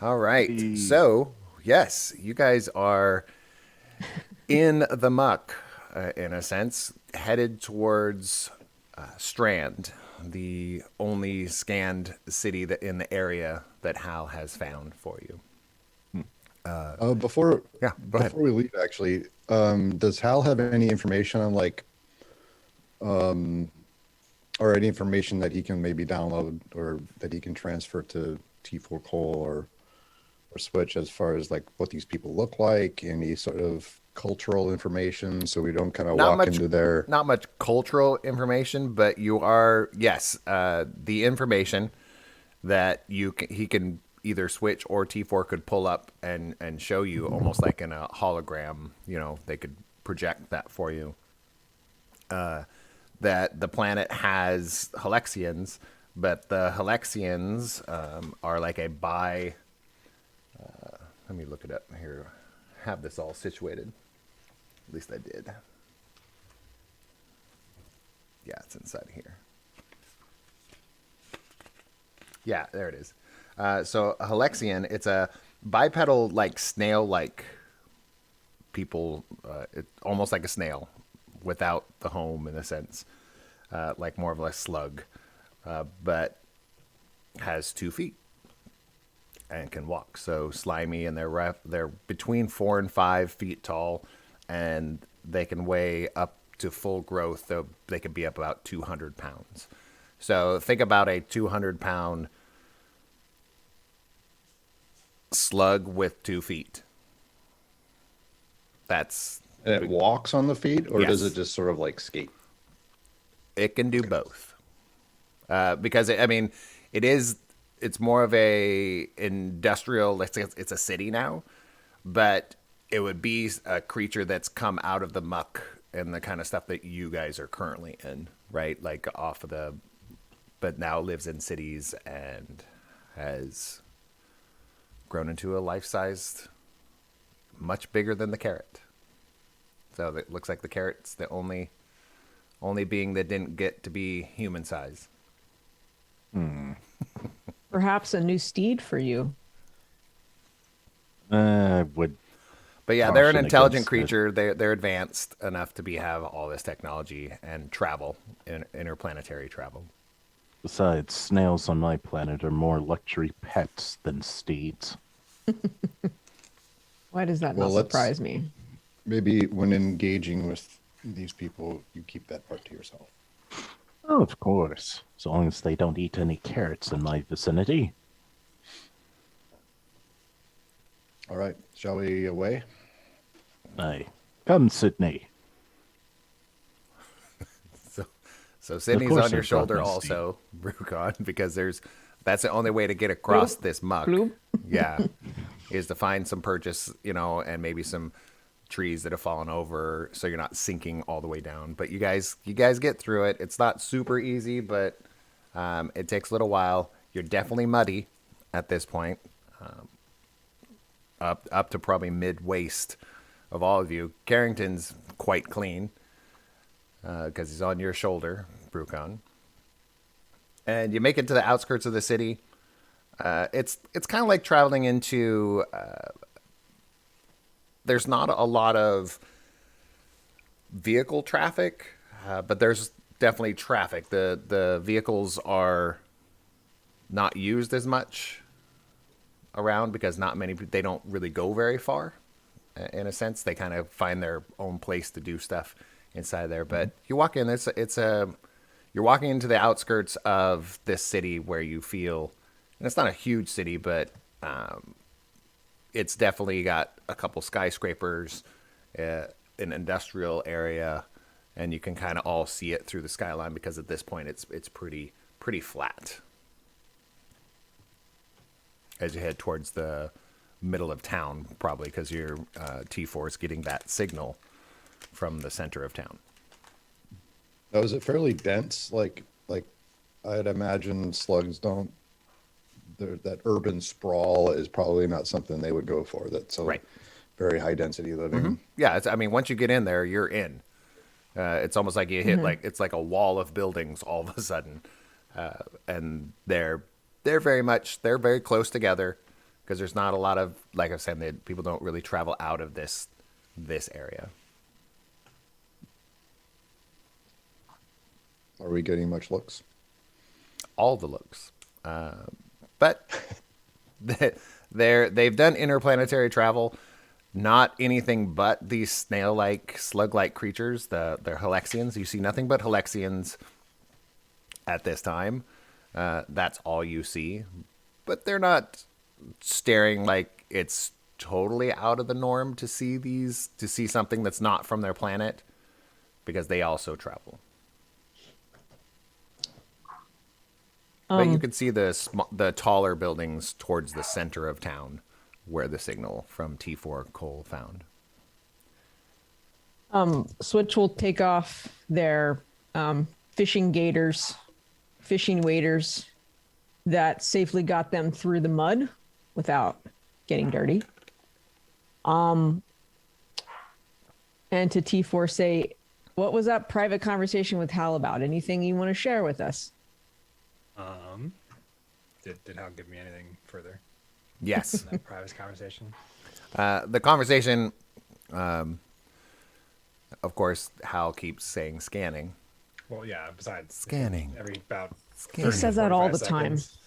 S2: All right.
S1: Hey.
S2: So, yes, you guys are in the muck, in a sense, headed towards Strand, the only scanned city that in the area that Hal has found for you.
S4: Before
S2: Yeah, go ahead.
S4: before we leave, actually, does Hal have any information on like, or any information that he can maybe download or that he can transfer to T4 Cole or Switch as far as like what these people look like, any sort of cultural information, so we don't kind of walk into their.
S2: Not much cultural information, but you are, yes, the information that he can either Switch or T4 could pull up and show you almost like in a hologram. You know, they could project that for you. That the planet has Halexians, but the Halexians are like a let me look it up here. Have this all situated. At least I did. Yeah, it's inside here. Yeah, there it is. So a Halexian, it's a bipedal, like snail-like people. It's almost like a snail, without the home in a sense, like more of a slug, but has 2 feet and can walk. So slimy, and they're between 4 and 5 feet tall, and they can weigh up to full growth. They could be up about 200 pounds. So think about a 200-pound slug with 2 feet. That's.
S4: And it walks on the feet, or does
S2: Yes.
S4: it just sort of like skate?
S2: It can do both, because it's more of a industrial. Let's say it's a city now, but it would be a creature that's come out of the muck and the kind of stuff that you guys are currently in, right? Like but now lives in cities and has grown into a life-sized, much bigger than the carrot. So it looks like the carrot's the only being that didn't get to be human size.
S3: Perhaps a new steed for you.
S1: I would
S2: But yeah, they're an
S1: caution
S2: intelligent
S1: against it.
S2: creature. They're advanced enough to have all this technology and travel, interplanetary travel.
S1: Besides, snails on my planet are more luxury pets than steeds.
S3: Why does that
S4: Well,
S3: not
S4: let's-
S3: surprise me?
S4: Maybe when engaging with these people, you keep that part to yourself.
S1: Oh, of course, as long as they don't eat any carrots in my vicinity.
S4: All right, shall we away?
S1: Aye. Come, Sydney.
S2: So Sydney's
S1: course
S2: on your
S1: I've brought
S2: shoulder
S1: my
S2: also, Brucon, because that's the only way to get across this muck.
S3: Bloop.
S2: Yeah, is to find some purchase, and maybe some trees that have fallen over, so you're not sinking all the way down. But you guys get through it. It's not super easy, but it takes a little while. You're definitely muddy at this point, up to probably mid waist of all of you. Carrington's quite clean because he's on your shoulder, Brucon. And you make it to the outskirts of the city. It's kind of like traveling into. There's not a lot of vehicle traffic, but there's definitely traffic. The vehicles are not used as much around because not many. They don't really go very far. In a sense, they kind of find their own place to do stuff inside there. But you walk in. You're walking into the outskirts of this city where you feel, and it's not a huge city, but it's definitely got a couple skyscrapers, an industrial area, and you can kind of all see it through the skyline because at this point it's pretty flat. As you head towards the middle of town, probably because your T4 is getting that signal from the center of town.
S4: Now, is it fairly dense? Like I'd imagine slugs don't. That urban sprawl is probably not something they would go for. That's a
S2: Right.
S4: very high density living.
S2: Yeah, once you get in there, you're in. It's almost like you hit it's like a wall of buildings all of a sudden, and they're very close together because there's not a lot of, like I said, people don't really travel out of this area.
S4: Are we getting much looks?
S2: All the looks, but they've done interplanetary travel. Not anything but these snail-like, slug-like creatures. They're Halexians. You see nothing but Halexians at this time. That's all you see. But they're not staring like it's totally out of the norm to see something that's not from their planet, because they also travel. But you can see the taller buildings towards the center of town, where the signal from T4 Cole found.
S3: Switch will take off their fishing waders that safely got them through the mud without getting dirty. And to T4 say, what was that private conversation with Hal about? Anything you want to share with us?
S5: Did Hal give me anything further
S2: Yes.
S5: in that private conversation?
S2: The conversation, of course, Hal keeps saying scanning.
S5: Well, yeah. Besides
S2: Scanning.
S5: every about
S2: Scanning.
S3: He says that all
S5: 45
S3: the time.
S5: seconds.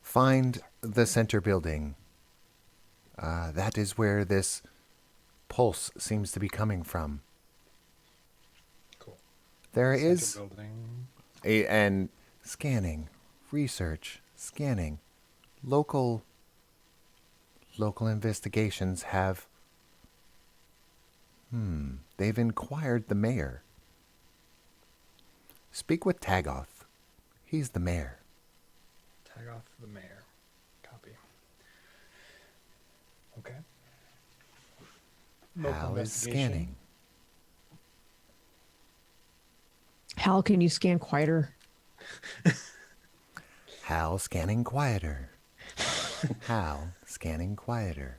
S2: Find the center building. That is where this pulse seems to be coming from.
S5: Cool.
S2: There
S5: Central
S2: is
S5: building.
S2: and scanning, research, scanning. Local investigations have they've inquired the mayor. Speak with Tagoth. He's the mayor.
S5: Tag off the mayor. Copy. Okay. Local
S2: Hal is
S5: investigation.
S2: scanning.
S3: Hal, can you scan quieter?
S2: Hal scanning quieter. Hal scanning quieter.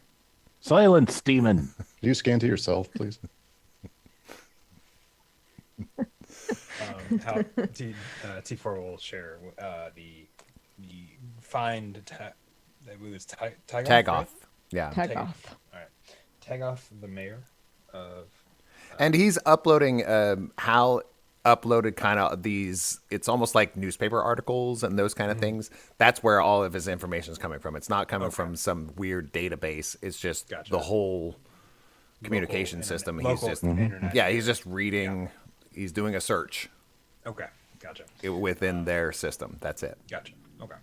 S1: Silence, demon.
S4: Do you scan to yourself, please?
S5: How T4 will share the find I believe it's Tag
S2: Tag
S5: right?
S2: off. Yeah.
S3: Tag
S5: Tag-
S3: off.
S5: All right. Tag off the mayor of.
S2: And he's uploading Hal uploaded kind of these, it's almost like newspaper articles and those kind of things. That's where all of his information is coming from. It's not coming from some weird database. It's just
S5: Gotcha.
S2: the whole communication system. He's just he's just reading. He's doing a search
S5: Okay, gotcha.
S2: within their system. That's it.
S5: Gotcha. Okay.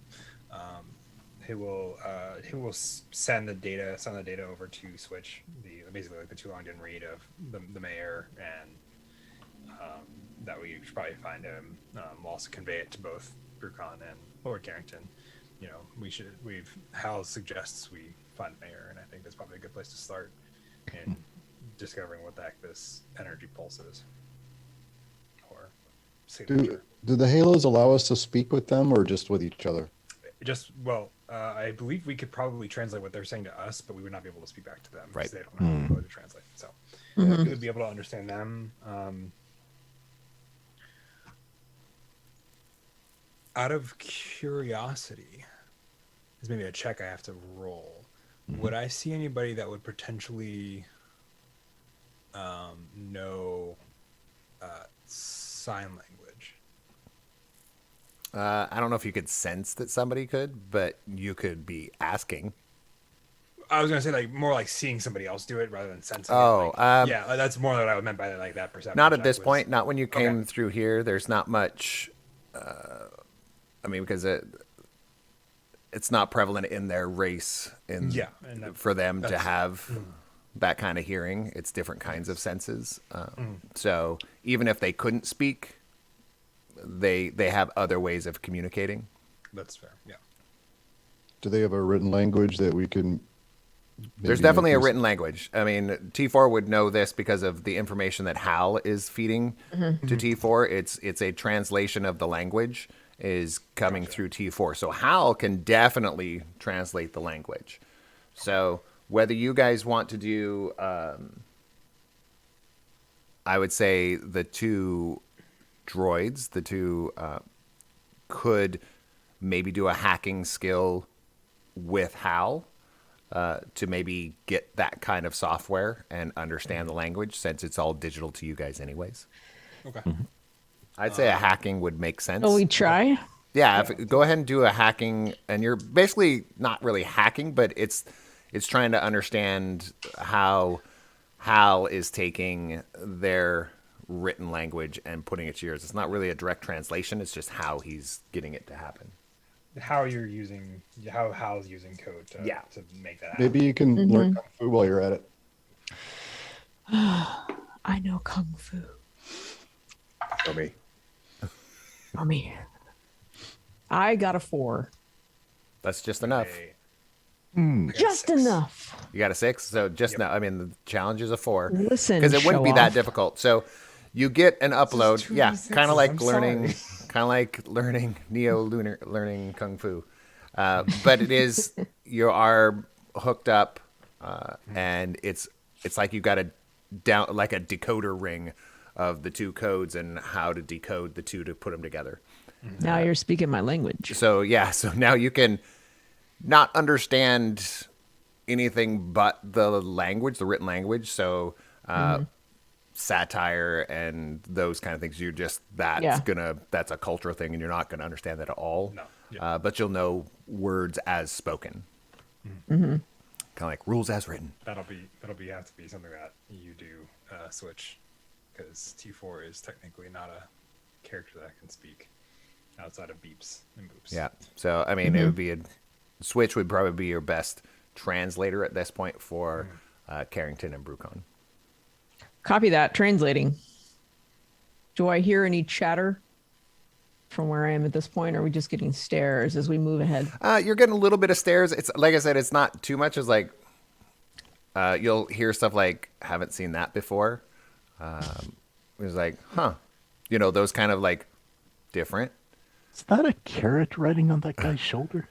S5: He will send the data over to Switch, basically like the too long didn't read of the mayor, and that we should probably find him. We'll also convey it to both Brucon and Lord Carrington. You know, Hal suggests we find the mayor, and I think that's probably a good place to start in discovering what the heck this energy pulse is. Or signature.
S4: Do the Halos allow us to speak with them or just with each other?
S5: I believe we could probably translate what they're saying to us, but we would not be able to speak back to them
S2: Right.
S5: because they don't know how to code to translate. So we would be able to understand them. Out of curiosity, this may be a check I have to roll. Would I see anybody that would potentially know sign language?
S2: I don't know if you could sense that somebody could, but you could be asking.
S5: I was gonna say like more like seeing somebody else do it rather than sensing.
S2: Oh,
S5: it. Like, yeah, that's more what I meant by like that perception.
S2: Not at
S5: check
S2: this
S5: was-
S2: point. Not when you came
S5: Okay.
S2: through here. There's not much. I mean, because it's not prevalent in their race. And for them to have that kind of hearing, it's different kinds of senses. So even if they couldn't speak, they have other ways of communicating.
S5: That's fair. Yeah.
S4: Do they have a written language that we can?
S2: There's
S4: maybe
S2: definitely
S4: make
S2: a
S4: use-
S2: written language. I mean, T4 would know this because of the information that Hal is feeding to T4. It's a translation of the language is coming through T4. So Hal can definitely translate the language. So whether you guys want to do, I would say the two droids, could maybe do a hacking skill with Hal. To maybe get that kind of software and understand the language, since it's all digital to you guys anyways.
S5: Okay.
S2: I'd say a hacking would make sense.
S3: Oh, we try.
S2: Yeah, go ahead and do a hacking, and you're basically not really hacking, but it's trying to understand how Hal is taking their written language and putting it to yours. It's not really a direct translation, it's just how he's getting it to happen.
S5: How Hal's using code to make that happen.
S4: Maybe you can learn Kung Fu while you're at it.
S3: I know Kung Fu.
S4: For me.
S3: Mommy. I got a 4.
S2: That's just enough.
S5: I got
S3: Just
S5: 6.
S3: enough.
S2: You got a 6, so just now. I mean, the challenge is a 4.
S3: Listen,
S2: because it wouldn't be that
S3: show-off.
S2: difficult. So you get an upload.
S5: too
S2: Yeah,
S5: many
S2: kind of
S5: sixes,
S2: like
S5: I'm
S2: learning,
S5: sorry.
S2: kind of like learning learning Kung Fu. But it is you are hooked up, and it's like you got a like a decoder ring of the two codes and how to decode the two to put them together.
S3: Now you're speaking my language.
S2: So yeah, so now you can not understand anything but the language, the written language. So satire and those kind of things. You're just that's a cultural thing, and you're not gonna understand that at all.
S5: No. Yeah.
S2: But you'll know words as spoken. Kind of like rules as written.
S5: That'll be have to be something that you do switch, because T4 is technically not a character that can speak outside of beeps and boops.
S2: Yeah. So I mean, it would be Switch would probably be your best translator at this point for Carrington and Brucon.
S3: Copy that. Translating. Do I hear any chatter from where I am at this point? Or are we just getting stares as we move ahead?
S2: You're getting a little bit of stares. It's like I said, it's not too much. It's like you'll hear stuff like "haven't seen that before." It's like, huh, those kind of like different.
S1: Is that a carrot riding on that guy's shoulder?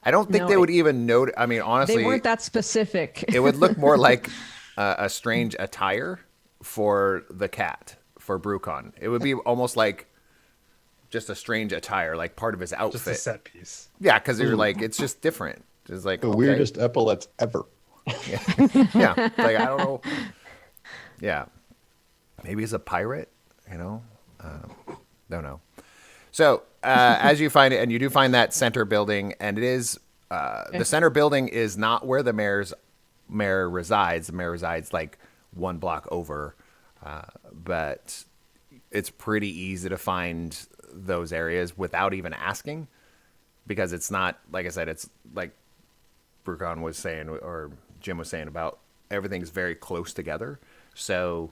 S2: I don't think
S3: No,
S2: they would even note. I mean, honestly,
S3: They weren't that specific.
S2: it would look more like a strange attire for the cat for Brucon. It would be almost like just a strange attire, like part of his outfit.
S5: Just a set piece.
S2: Yeah, because you're like, it's just different. Just like
S4: The
S2: okay.
S4: weirdest epaulets ever.
S2: Yeah, like I don't know. Yeah, maybe he's a pirate. You know, don't know. So as you find it, and you do find that center building, and it is the center building is not where the mayor resides. The mayor resides like one block over, but it's pretty easy to find those areas without even asking, because it's not, like I said, it's like Brucon was saying, or Jim was saying, about everything's very close together. So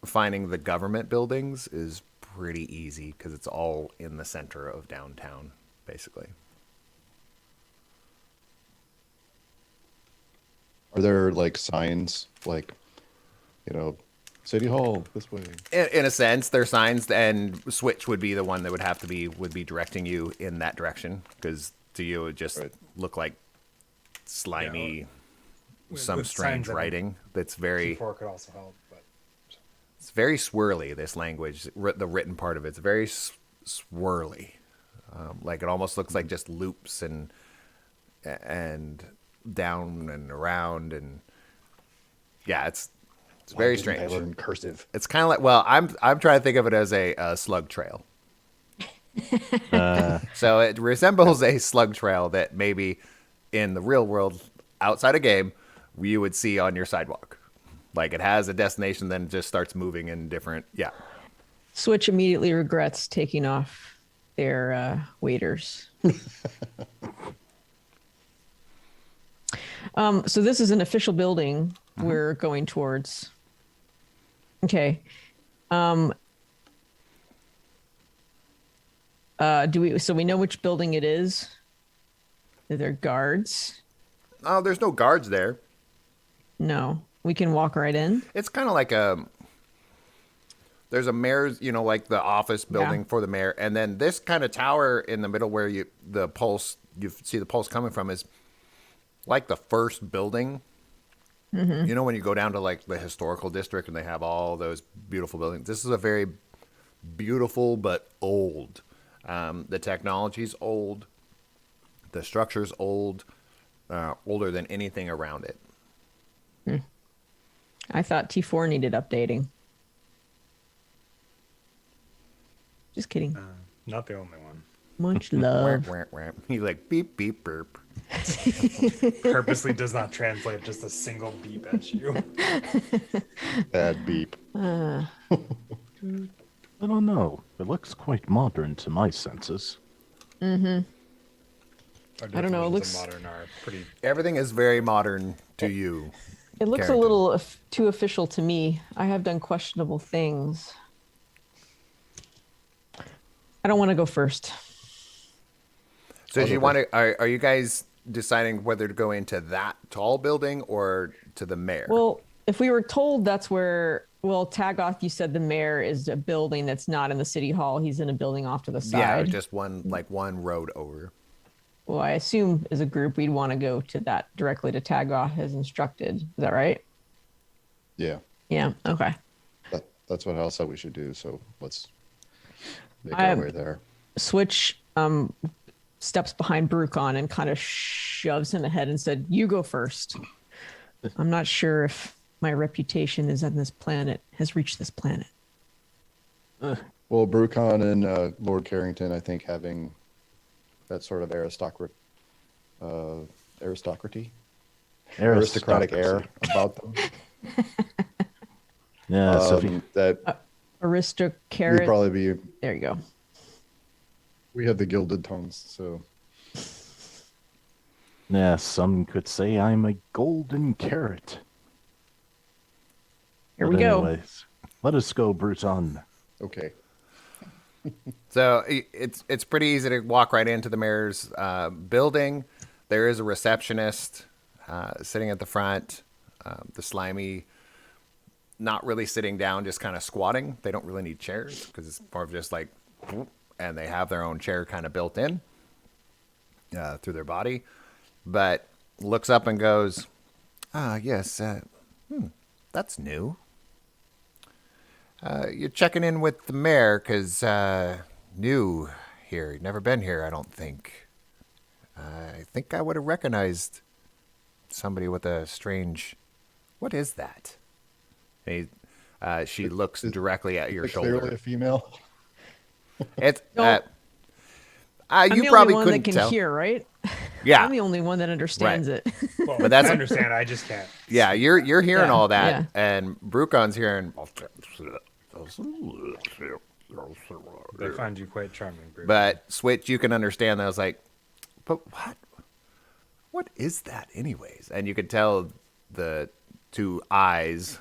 S2: finding the government buildings is pretty easy because it's all in the center of downtown, basically.
S4: Are there like signs, like, City Hall this way?
S2: In a sense, there's signs, and Switch would be the one that would be directing you in that direction, because to you it would just
S4: Right.
S2: look like slimy,
S5: With-
S2: some
S5: with
S2: strange
S5: signs, I think
S2: writing that's very.
S5: Q4 could also help, but
S2: It's very swirly, this language, the written part of it's very swirly. Like it almost looks like just loops and down and around, and yeah, it's very
S4: Why didn't
S2: strange.
S4: I learn cursive.
S2: It's kind of like, well, I'm trying to think of it as a slug trail. So it resembles a slug trail that maybe in the real world, outside a game, you would see on your sidewalk. Like it has a destination, then it just starts moving in different. Yeah.
S3: Switch immediately regrets taking off their waders. So this is an official building we're going towards. Okay. So we know which building it is? Are there guards?
S2: Oh, there's no guards there.
S3: No. We can walk right in.
S2: It's kind of like there's a mayor's, like the office building for the mayor, and then this kind of tower in the middle where you see the pulse coming from is like the first building. You know, when you go down to like the historical district and they have all those beautiful buildings. This is a very beautiful but old. The technology's old. The structure's old, older than anything around it.
S3: I thought T4 needed updating. Just kidding.
S5: not the only one.
S3: Much love.
S2: Wah, wah, wah. He's like beep beep burp.
S5: Purposely does not translate just a single beep at you.
S4: Bad beep.
S1: I don't know. It looks quite modern to my senses.
S5: Our
S3: I don't know, it
S5: definitions
S3: looks-
S5: of modern are pretty.
S2: Everything is very modern to you.
S3: It looks a
S2: Carrington.
S3: little too official to me. I have done questionable things. I don't want to go first.
S2: So do you
S4: go
S2: want to? Are you guys deciding whether to go into that tall building or to the mayor?
S3: Well, if we were told that's where, Tagoth, you said the mayor is a building that's not in the city hall. He's in a building off to the
S2: yeah,
S3: side.
S2: just one road over.
S3: Well, I assume as a group we'd want to go to that directly to Tagoth as instructed. Is that right?
S4: Yeah,
S3: Yeah. Okay.
S4: that's what Hal said we should do. So let's make
S3: I-
S4: our way there.
S3: Switch steps behind Brucon and kind of shoves him ahead and said, "You go first." I'm not sure if my reputation is on this planet, has reached this planet.
S4: Well, Brucon and Lord Carrington, I think, having that sort of aristocratic air about them.
S1: Yeah, so if you,
S4: That we'd
S3: Aristocrat.
S4: probably be.
S3: There you go.
S4: We have the gilded tongues, so
S1: yeah, some could say I'm a golden carrot.
S3: Here
S1: But
S3: we go.
S1: anyways, let us go, Bruton.
S4: okay.
S2: So it's pretty easy to walk right into the mayor's building. There is a receptionist sitting at the front. The slimy, not really sitting down, just kind of squatting. They don't really need chairs because it's more of just like, and they have their own chair kind of built in through their body. But looks up and goes, yes, that's new. You're checking in with the mayor because new here. You've never been here, I don't think. I think I would have recognized somebody with a strange. What is that? And she looks directly at your
S4: Clearly
S2: shoulder.
S4: a female.
S2: It's
S3: No. I'm
S2: you
S3: the
S2: probably
S3: only one
S2: couldn't
S3: that can
S2: tell.
S3: hear, right?
S2: Yeah,
S3: I'm the only one that understands it.
S5: Well,
S2: But that's-
S5: I understand. I just can't.
S2: yeah. You're hearing
S3: Yeah,
S2: all that,
S3: yeah.
S2: and Brucon's hearing.
S5: I find you quite charming, Bruce.
S2: But Switch, you can understand that. I was like, but what is that, anyways? And you could tell the two eyes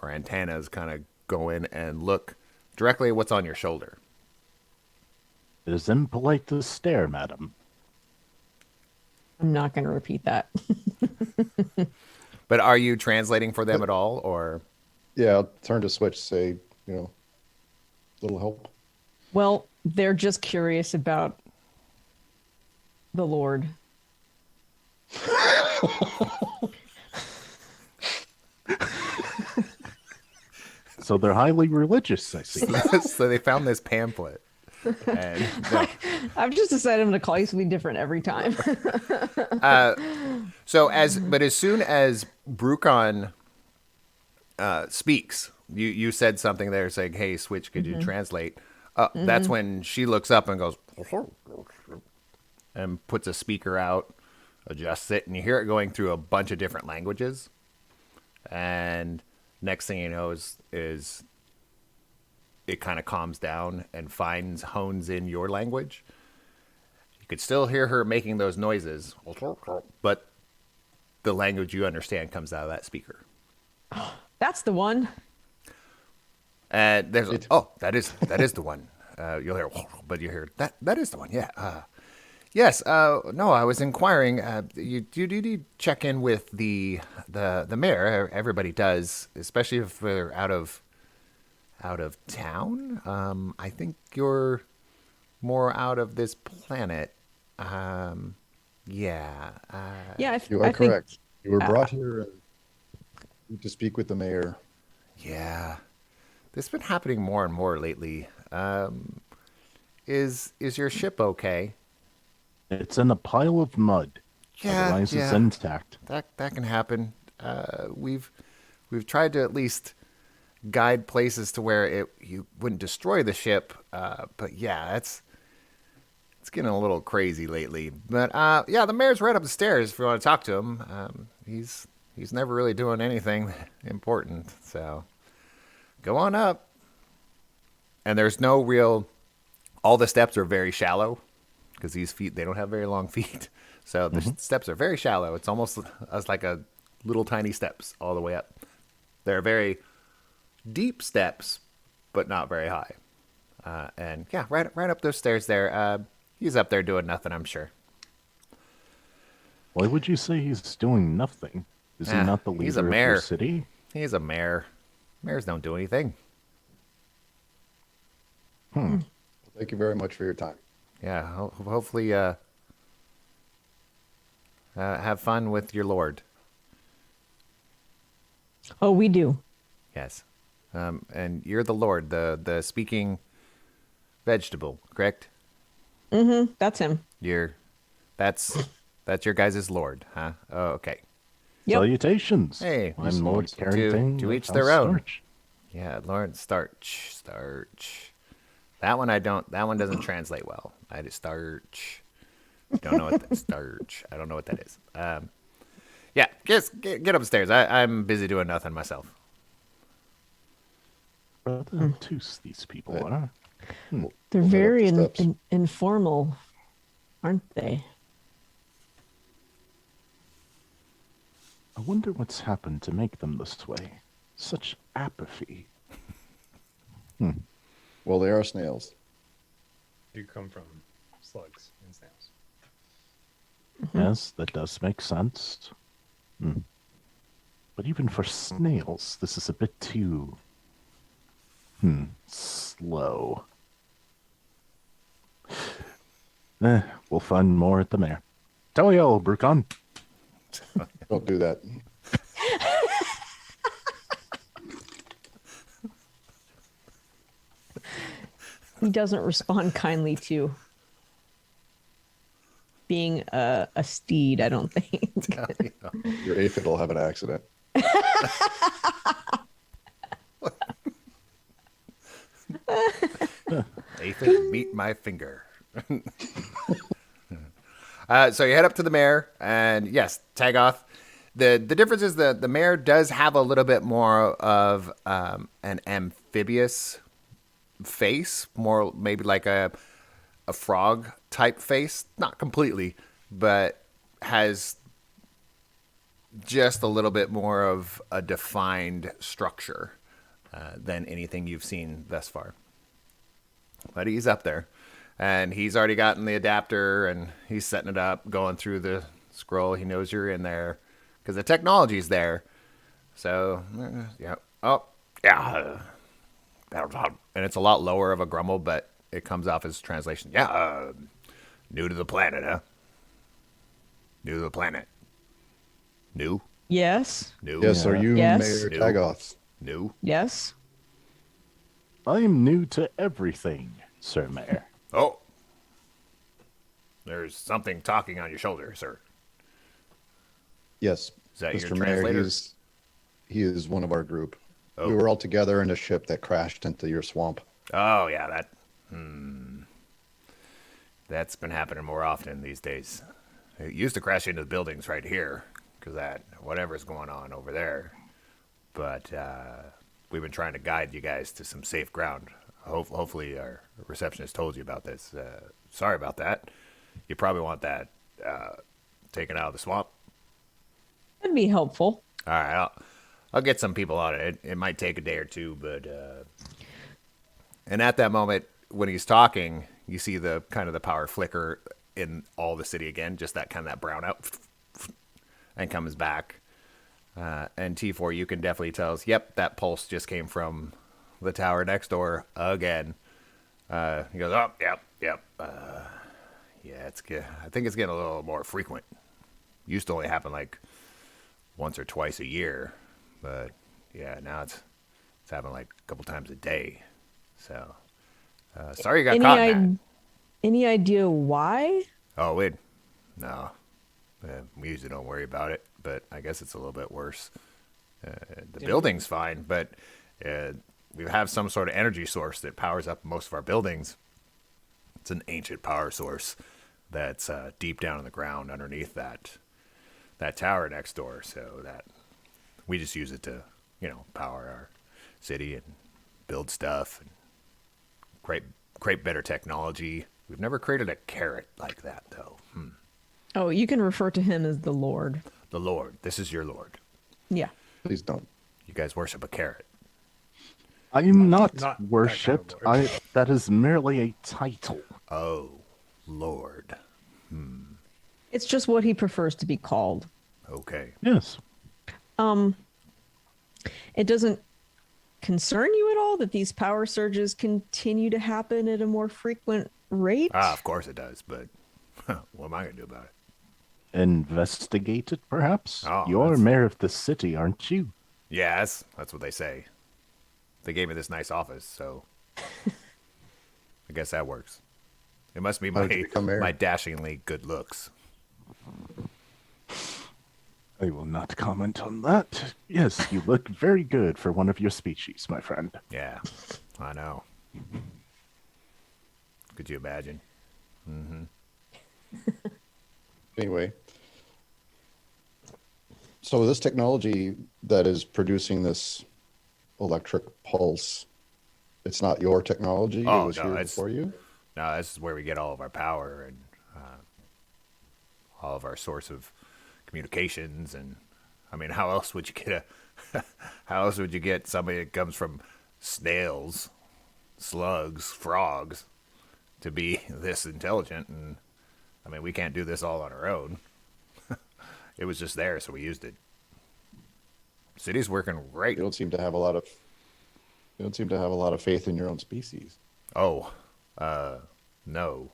S2: or antennas kind of go in and look directly at what's on your shoulder.
S1: It is impolite to stare, madam.
S3: I'm not going to repeat that.
S2: But are you translating for them at all, or?
S4: Yeah, I'll turn to Switch, say, little help.
S3: Well, they're just curious about the Lord.
S1: So they're highly religious, I see.
S2: So they found this pamphlet. And no.
S3: I've just decided I'm going to call you something different every time.
S2: But as soon as Brucon speaks, you said something there saying, "Hey, Switch, could you translate?" That's when she looks up and goes, and puts a speaker out, adjusts it, and you hear it going through a bunch of different languages. And next thing you know is it kind of calms down and hones in your language. You could still hear her making those noises, but the language you understand comes out of that speaker.
S3: That's the one.
S2: And there's that is the one. You'll hear, but you hear that is the one. Yeah. Yes. No, I was inquiring. You need to check in with the mayor. Everybody does, especially if they're out of town. I think you're more out of this planet. Yeah.
S3: Yeah,
S4: You are correct. You were brought here to speak with the mayor.
S2: Yeah. This has been happening more and more lately. Is your ship okay?
S1: It's in a pile of mud. Otherwise, it's intact.
S2: That can happen. We've tried to at least guide places to where you wouldn't destroy the ship. But yeah, it's getting a little crazy lately. But yeah, the mayor's right up the stairs if you want to talk to him. He's never really doing anything important. So go on up. And there's no real. All the steps are very shallow because these feet, they don't have very long feet. So the steps are very shallow. It's almost like a little tiny steps all the way up. They're very deep steps, but not very high. And yeah, right up those stairs there. He's up there doing nothing, I'm sure.
S1: Why would you say he's doing nothing? Is he not the
S2: he's a
S1: leader of
S2: mayor.
S1: your city?
S2: He's a mayor. Mayors don't do anything.
S4: Thank you very much for your time.
S2: Yeah, hopefully have fun with your lord.
S3: Oh, we do.
S2: Yes. And you're the lord, the speaking vegetable, correct?
S3: That's him.
S2: That's your guys' lord, huh? Oh, okay.
S3: Yep.
S1: Salutations.
S2: Hey,
S1: I'm Lord Carrington.
S2: to
S1: of
S2: each their
S1: House
S2: own.
S1: Starch.
S2: Yeah, Lord Starch. That one doesn't translate well. I just starch. Don't know what that starch. I don't know what that is. Yeah, just get upstairs. I'm busy doing nothing myself.
S1: Rather obtuse, these people are.
S3: They're
S4: We'll head up
S3: very
S4: the steps.
S3: informal, aren't they?
S1: I wonder what's happened to make them this way. Such apathy.
S4: Well, they are snails.
S5: You come from slugs and snails.
S1: Yes, that does make sense. But even for snails, this is a bit too slow. We'll find more at the mayor. Telio, Brucon.
S4: Don't do that.
S3: He doesn't respond kindly to being a steed, I don't think.
S4: Your aphid will have an accident.
S2: Aphid, meet my finger. So you head up to the mare, and yes, Tagoth. The difference is the mare does have a little bit more of an amphibious face, more maybe like a frog type face, not completely, but has just a little bit more of a defined structure than anything you've seen thus far. But he's up there, and he's already gotten the adapter, and he's setting it up, going through the scroll. He knows you're in there because the technology's there. So, yeah. Oh, yeah. And it's a lot lower of a grumble, but it comes off as translation. Yeah, new to the planet, huh? New to the planet. New?
S3: Yes.
S2: New?
S4: Yes, are you
S3: Yes.
S4: Mayor
S2: No.
S4: Tagoth?
S2: New?
S3: Yes.
S1: I'm new to everything, Sir Mayor.
S2: Oh. There's something talking on your shoulder, sir.
S4: Yes,
S2: Is that your
S4: Mr. Mayor.
S2: translator?
S4: He is one of our group.
S2: Oh.
S4: We were all together in a ship that crashed into your swamp.
S2: Oh, yeah, that. That's been happening more often these days. It used to crash into the buildings right here because that whatever's going on over there. But we've been trying to guide you guys to some safe ground. Hopefully, our receptionist told you about this. Sorry about that. You probably want that taken out of the swamp.
S3: That'd be helpful.
S2: All right, I'll get some people on it. It might take a day or two, but and at that moment when he's talking, you see the kind of the power flicker in all the city again, just that kind of that brownout, and comes back. And T4, you can definitely tell us, yep, that pulse just came from the tower next door again. He goes, oh, yep. Yeah, I think it's getting a little more frequent. Used to only happen like once or twice a year, but yeah, now it's happening like a couple times a day. So, sorry you got caught in that.
S3: Any idea why?
S2: Oh, wait. No. We usually don't worry about it, but I guess it's a little bit worse. The building's fine, but we have some sort of energy source that powers up most of our buildings. It's an ancient power source that's deep down in the ground underneath that tower next door, so that we just use it to, power our city and build stuff and create better technology. We've never created a carrot like that, though.
S3: Oh, you can refer to him as the Lord.
S2: The Lord. This is your Lord.
S3: Yeah.
S4: Please don't.
S2: You guys worship a carrot.
S1: I'm not
S5: Not that kind of
S1: worshipped.
S5: Lord.
S1: That is merely a title.
S2: Oh, Lord.
S3: It's just what he prefers to be called.
S2: Okay.
S1: Yes.
S3: It doesn't concern you at all that these power surges continue to happen at a more frequent rate?
S2: Of course it does, but what am I going to do about it?
S1: Investigate it, perhaps?
S2: Oh,
S1: You're
S2: that's-
S1: mayor of the city, aren't you?
S2: Yeah, that's what they say. They gave me this nice office, so I guess that works. It must be
S4: How did you become mayor?
S2: my dashingly good looks.
S1: I will not comment on that. Yes, you look very good for one of your species, my friend.
S2: Yeah, I know. Could you imagine?
S4: Anyway, so this technology that is producing this electric pulse, it's not your technology.
S2: Oh,
S4: it was
S2: no,
S4: here
S2: it's-
S4: before you.
S2: No, this is where we get all of our power and all of our source of communications. And I mean, how else would you get how else would you get somebody that comes from snails, slugs, frogs to be this intelligent? And I mean, we can't do this all on our own. It was just there, so we used it. City's working great.
S4: You don't seem to have a lot of faith in your own species.
S2: Oh, no.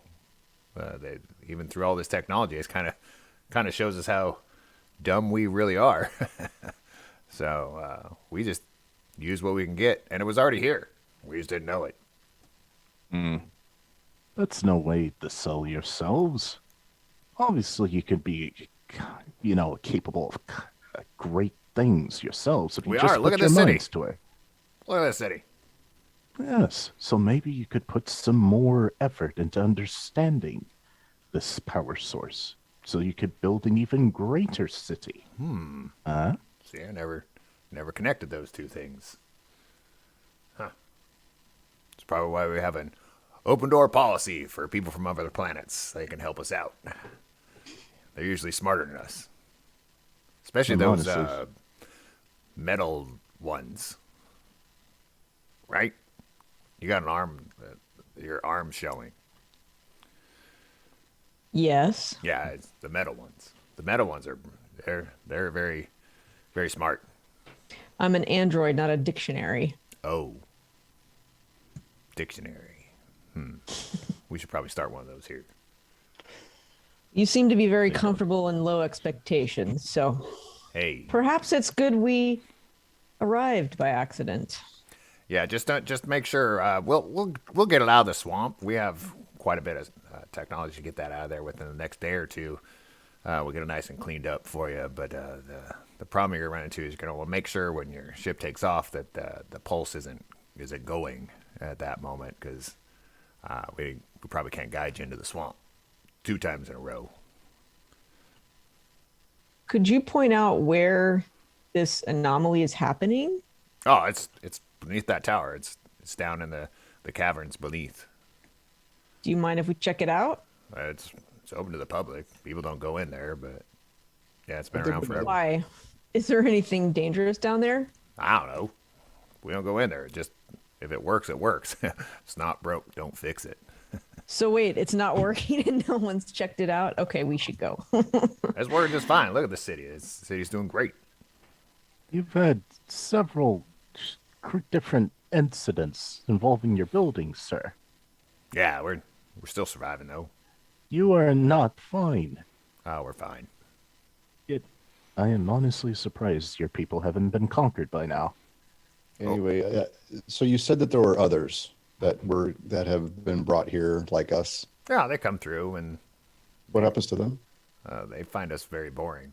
S2: Even through all this technology, it's kind of shows us how dumb we really are. So we just use what we can get, and it was already here. We just didn't know it.
S1: That's no way to sell yourselves. Obviously, you could be, capable of great things yourselves if you
S2: We
S1: just
S2: are. Look
S1: put
S2: at
S1: your
S2: this city.
S1: minds to it.
S2: Look at this city.
S1: Yes, so maybe you could put some more effort into understanding this power source, so you could build an even greater city. Huh?
S2: See, I never connected those two things. Huh. It's probably why we have an open door policy for people from other planets. They can help us out. They're usually smarter than us. Especially
S1: And
S2: those
S1: honestly-
S2: metal ones. Right? You got an arm, your arm showing.
S3: Yes.
S2: Yeah, it's the metal ones. The metal ones are they're very very smart.
S3: I'm an android, not a dictionary.
S2: Oh. Dictionary. We should probably start one of those here.
S3: You seem to be very comfortable in low expectations, so
S2: Hey.
S3: perhaps it's good we arrived by accident.
S2: Yeah, just make sure we'll get it out of the swamp. We have quite a bit of technology to get that out of there within the next day or two. We'll get it nice and cleaned up for you. But the problem you're running into is you're gonna make sure when your ship takes off that the pulse isn't going at that moment because we probably can't guide you into the swamp 2 times in a row.
S3: Could you point out where this anomaly is happening?
S2: Oh, it's beneath that tower. It's down in the caverns beneath.
S3: Do you mind if we check it out?
S2: It's open to the public. People don't go in there, but yeah, it's been
S4: I think
S2: around
S4: we
S2: forever.
S3: Why? Is there anything dangerous down there?
S2: I don't know. We don't go in there. Just if it works, it works. It's not broke. Don't fix it.
S3: So wait, it's not working and no one's checked it out? Okay, we should go.
S2: It's working just fine. Look at the city. The city's doing great.
S1: You've had several different incidents involving your buildings, sir.
S2: Yeah, we're still surviving though.
S1: You are not fine.
S2: Oh, we're fine.
S1: I am honestly surprised your people haven't been conquered by now.
S4: Anyway, so you said that there were others that have been brought here like us.
S2: Yeah, they come through and
S4: What happens to them?
S2: they find us very boring.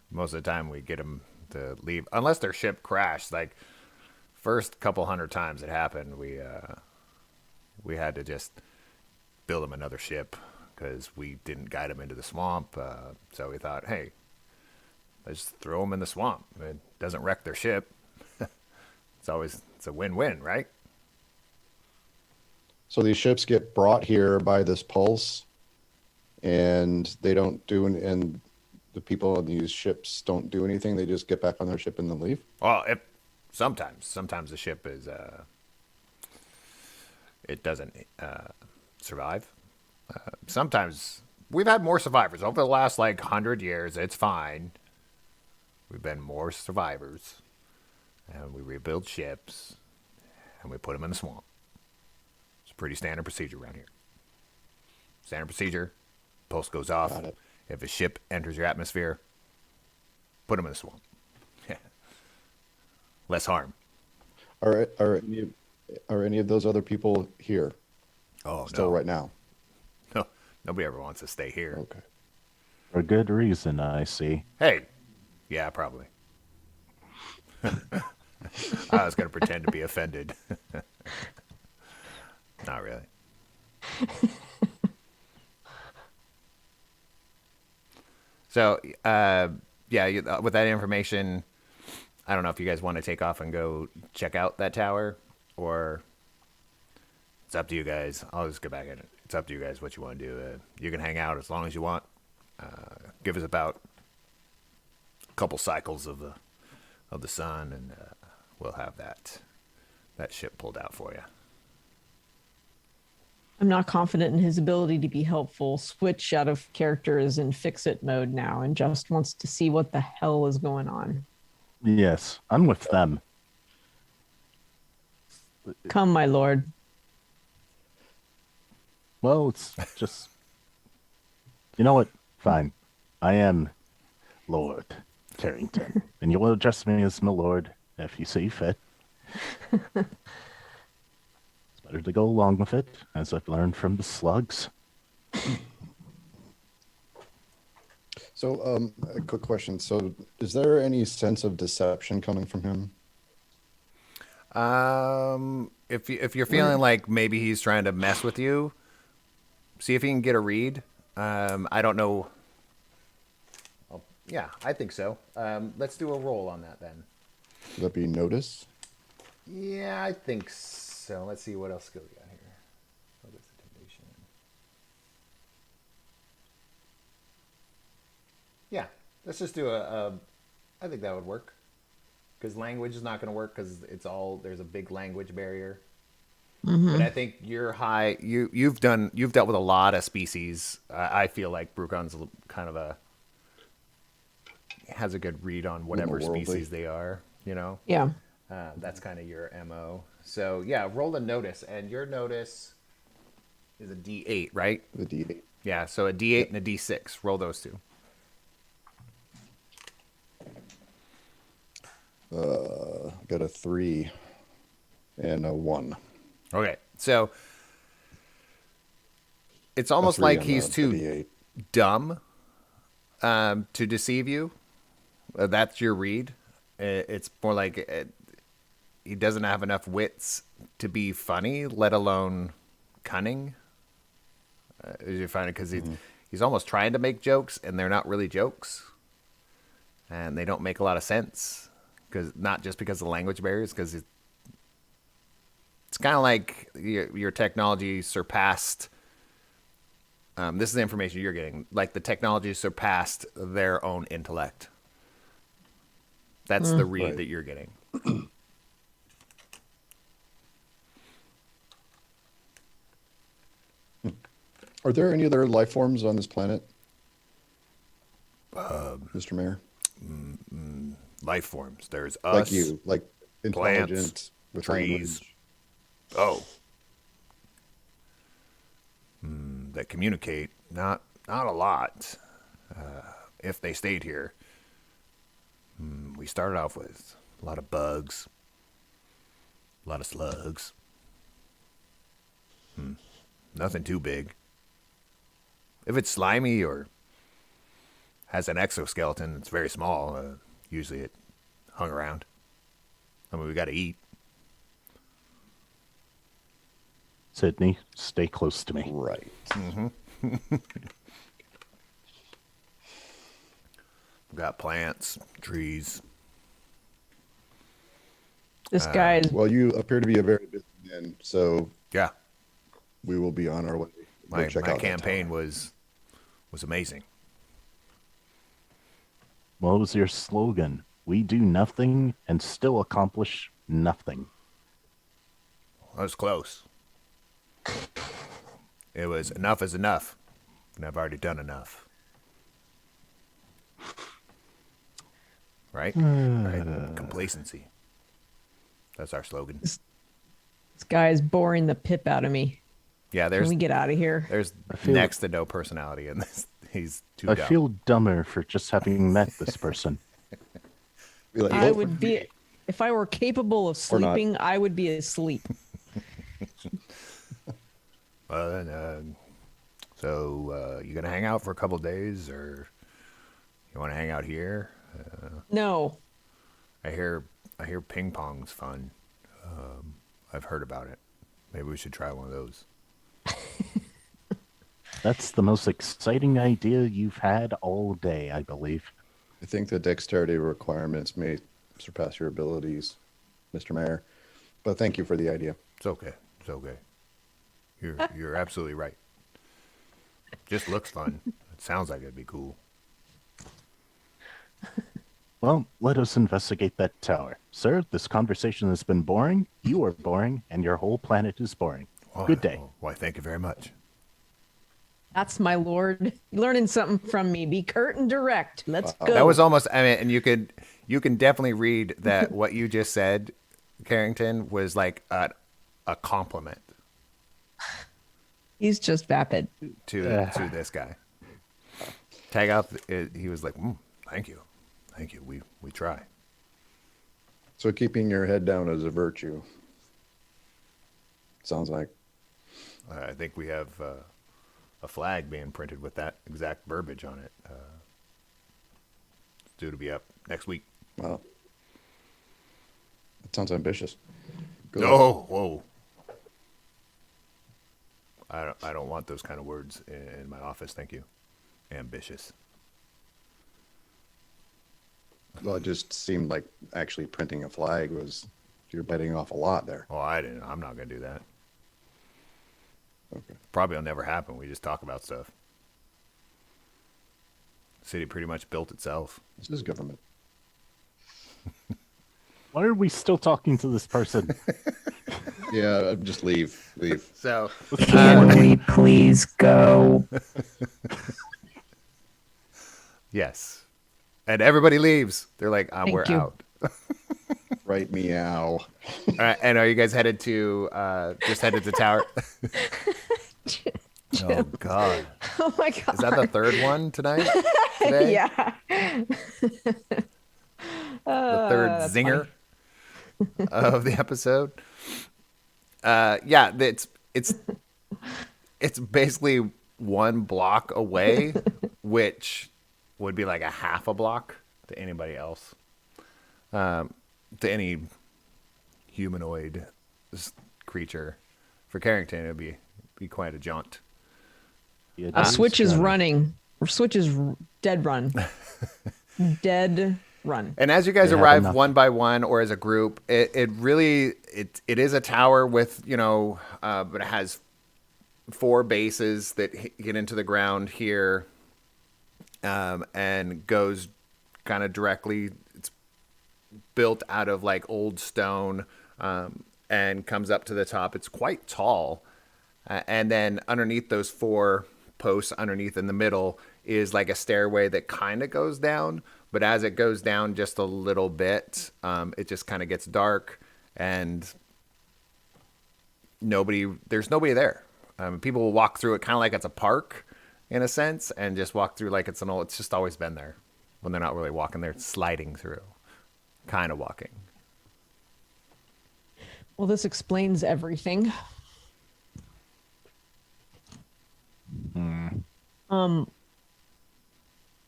S2: Most of the time, we get them to leave unless their ship crashed. Like first couple hundred times it happened, we had to just build them another ship because we didn't guide them into the swamp. So we thought, hey, let's throw them in the swamp. It doesn't wreck their ship. It's a win-win, right?
S4: So these ships get brought here by this pulse, and they don't do, and the people on these ships don't do anything. They just get back on their ship and then leave.
S2: Well, sometimes the ship is it doesn't survive. Sometimes we've had more survivors over the last 100 years. It's fine. We've been more survivors, and we rebuild ships, and we put them in the swamp. It's a pretty standard procedure around here. Standard procedure. Pulse goes off.
S4: Got it.
S2: If a ship enters your atmosphere, put them in the swamp. Less harm.
S4: Are any of those other people here
S2: Oh
S4: still
S2: no,
S4: right now?
S2: no, nobody ever wants to stay here.
S4: Okay.
S1: For good reason, I see.
S2: Hey, yeah, probably. I was gonna pretend to be offended. Not really. So, with that information, I don't know if you guys want to take off and go check out that tower, or it's up to you guys. I'll just get back in it. It's up to you guys what you want to do. You can hang out as long as you want. Give us about a couple cycles of the sun, and we'll have that ship pulled out for you.
S3: I'm not confident in his ability to be helpful. Switch out of character is in fix-it mode now and just wants to see what the hell is going on.
S1: Yes, I'm with them.
S3: Come, my lord.
S1: Well, it's just. You know what? Fine. I am Lord Carrington. And you'll address me as my lord if you see fit. It's better to go along with it, as I've learned from the slugs.
S4: So, a quick question. So, is there any sense of deception coming from him?
S2: If you're feeling like maybe he's trying to mess with you, see if you can get a read. I don't know. Oh, yeah, I think so. Let's do a roll on that then.
S4: Would that be notice?
S2: Yeah, I think so. Let's see what else skill we got here. Notice, intimidation. Yeah, let's just do I think that would work. Because language is not going to work because there's a big language barrier. But I think you're high. You've dealt with a lot of species. I feel like Brucon's kind of has a good read on whatever
S4: worldly.
S2: species they are. You know,
S3: Yeah.
S2: that's kind of your MO. So yeah, roll a notice, and your notice is a D8, right?
S4: The D8.
S2: Yeah, so a D8 and a D6. Roll those two.
S4: Got a 3 and a 1.
S2: Okay, so it's almost
S4: A 3
S2: like
S4: on
S2: he's
S4: the
S2: too
S4: D8.
S2: dumb to deceive you. That's your read. It's more like he doesn't have enough wits to be funny, let alone cunning. You find it because he's almost trying to make jokes, and they're not really jokes, and they don't make a lot of sense. Because not just because of the language barriers, because it's kind of like your technology surpassed. This is the information you're getting. Like the technology surpassed their own intellect. That's the read
S4: Right.
S2: that you're getting.
S4: Are there any other life forms on this planet? Mr. Mayor?
S2: Life forms. There's us.
S4: Like you, like
S2: plants,
S4: intelligent with
S2: trees.
S4: language.
S2: Oh. That communicate. Not a lot. If they stayed here. We started off with a lot of bugs. A lot of slugs. Nothing too big. If it's slimy or has an exoskeleton that's very small, usually it hung around. I mean, we got to eat.
S1: Sydney, stay close to me.
S4: Right.
S2: We got plants, trees.
S3: This guy's
S4: Well, you appear to be a very busy man, so
S2: Yeah,
S4: we will be on our way. Go
S2: my
S4: check out that
S2: campaign
S4: tower.
S2: was amazing.
S1: What was your slogan? We do nothing and still accomplish nothing.
S2: That was close. It was enough is enough, and I've already done enough. Right? Right? Complacency. That's our slogan.
S3: this guy's boring the pip out of me.
S2: Yeah,
S3: Can we get out of here?
S2: there's
S1: feel-
S2: next to no personality in this. He's too
S1: I
S2: dumb.
S1: feel dumber for just having met this person.
S4: Be like,
S3: I
S4: "Well,
S3: would be, if I were capable of
S4: Or not.
S3: sleeping, I would be asleep.
S2: Well, then, so you gonna hang out for a couple days, or you want to hang out here?
S3: No,
S2: I hear ping pong's fun. I've heard about it. Maybe we should try one of those.
S1: That's the most exciting idea you've had all day, I believe.
S4: I think the dexterity requirements may surpass your abilities, Mr. Mayor. But thank you for the idea.
S2: It's okay. It's okay. You're absolutely right. Just looks fun. It sounds like it'd be cool.
S1: Well, let us investigate that tower. Sir, this conversation has been boring. You are boring, and your whole planet is boring. Good day.
S2: Why, thank you very much.
S3: that's my lord. Learning something from me. Be curt and direct. Let's go.
S2: That was almost. I mean, and you can definitely read that what you just said, Carrington, was like a compliment
S3: He's just vapid.
S2: to this guy. Tag out. He was like, "Thank you, thank you. We try."
S4: So keeping your head down is a virtue. Sounds like.
S2: I think we have a flag being printed with that exact verbiage on it. due to be up next week.
S4: Wow. That sounds ambitious. Good luck.
S2: Oh, whoa. I don't want those kind of words in my office. Thank you. Ambitious.
S4: Well, it just seemed like actually printing a flag was, you're betting off a lot there.
S2: Oh, I didn't. I'm not going to do that.
S4: Okay.
S2: Probably will never happen. We just talk about stuff. City pretty much built itself.
S4: This is government.
S1: Why are we still talking to this person?
S4: Yeah, just leave. Leave.
S2: So,
S6: Can we please go?
S2: yes. And everybody leaves. They're like,
S3: Thank
S2: we're
S3: you.
S2: out.
S4: Right, meow.
S2: All right, and are you guys headed to, just headed to tower? Oh, God.
S3: Oh my god.
S2: Is that the third one tonight? Today?
S3: Yeah.
S2: The third zinger of the episode. Yeah, it's basically one block away, which would be like a half a block to anybody else. To any humanoid creature. For Carrington, it would be quite a jaunt.
S3: Switch is running. Switch is dead run. Dead run.
S2: And as you guys
S1: They have
S2: arrive
S1: enough.
S2: one by one or as a group, it really is a tower with, but it has 4 bases that get into the ground here, and goes kind of directly. It's built out of like old stone, and comes up to the top. It's quite tall, and then underneath those 4 posts, underneath in the middle, is like a stairway that kind of goes down. But as it goes down just a little bit, it just kind of gets dark, and there's nobody there. People will walk through it kind of like it's a park in a sense, and just walk through like it's just always been there when they're not really walking there, sliding through, kind of walking.
S3: Well, this explains everything.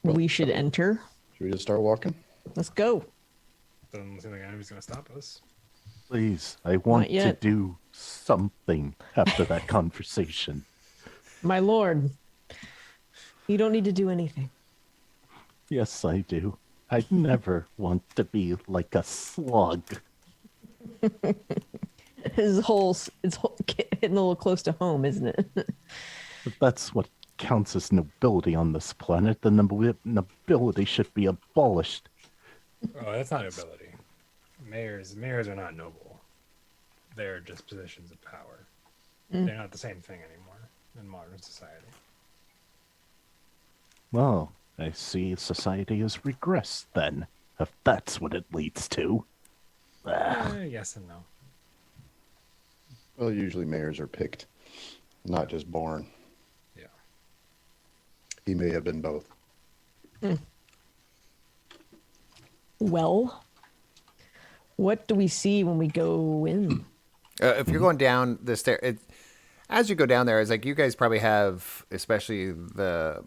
S3: We should enter.
S4: Should we just start walking?
S3: Let's go.
S5: Doesn't seem like anybody's gonna stop us.
S1: Please, I want to
S3: yet.
S1: do something after that conversation.
S3: My lord. You don't need to do anything.
S1: Yes, I do. I never want to be like a slug.
S3: It's hitting a little close to home, isn't it?
S1: But that's what counts as nobility on this planet. The nobility should be abolished.
S5: Oh, that's not nobility. Mayors are not noble. They're just positions of power. They're not the same thing anymore in modern society.
S1: Well, I see society has regressed then, if that's what it leads to.
S5: Yes and no.
S4: Well, usually mayors are picked, not just born.
S5: Yeah.
S4: He may have been both.
S3: Well, what do we see when we go in?
S2: If you're going down the stair, as you go down there, it's like you guys probably have, especially the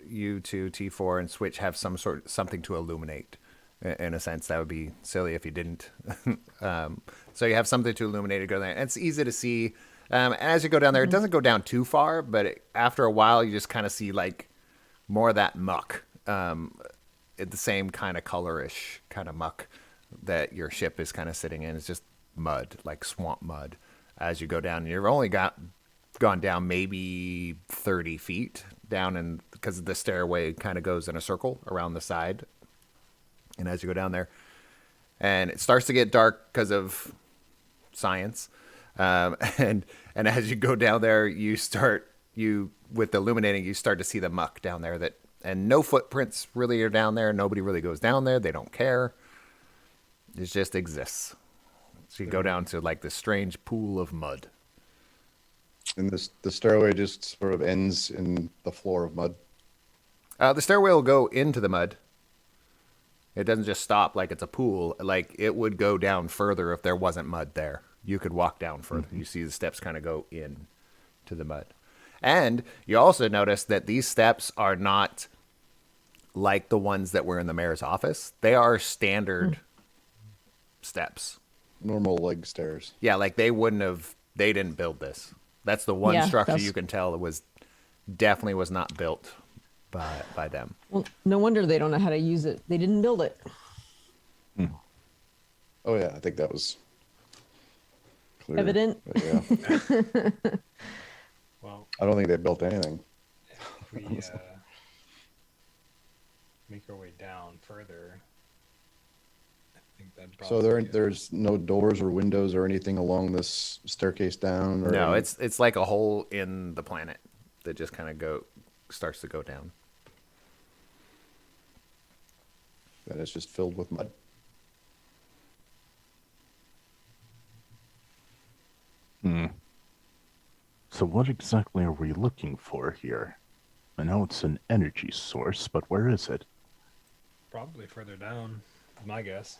S2: U2, T4, and Switch have something to illuminate. In a sense, that would be silly if you didn't. So you have something to illuminate to go there. And it's easy to see. And as you go down there, it doesn't go down too far, but after a while, you just kind of see like more of that muck. The same kind of colorish kind of muck that your ship is kind of sitting in. It's just mud, like swamp mud. As you go down, and you've only gone down maybe 30 feet down, and because the stairway kind of goes in a circle around the side. And as you go down there, and it starts to get dark because of science, and as you go down there, with illuminating, you start to see the muck down there and no footprints really are down there. Nobody really goes down there. They don't care. It just exists. So you go down to like this strange pool of mud.
S4: And the stairway just sort of ends in the floor of mud.
S2: The stairway will go into the mud. It doesn't just stop like it's a pool. Like it would go down further if there wasn't mud there. You could walk down further. You see the steps kind of go in to the mud. And you also notice that these steps are not like the ones that were in the mayor's office. They are standard steps.
S4: Normal leg stairs.
S2: Yeah, like they didn't build this. That's the one
S3: Yeah,
S2: structure
S3: that's-
S2: you can tell was definitely was not built by them.
S3: Well, no wonder they don't know how to use it. They didn't build it.
S4: Oh yeah, I think that was clear.
S3: Evident.
S4: But yeah,
S5: Well,
S4: I don't think they built anything.
S5: if we make our way down further, I think that.
S4: So there's no doors or windows or anything along this staircase down. Or
S2: No,
S4: any-
S2: it's like a hole in the planet that just kind of starts to go down.
S4: that it's just filled with mud.
S1: So what exactly are we looking for here? I know it's an energy source, but where is it?
S5: probably further down. Is my guess.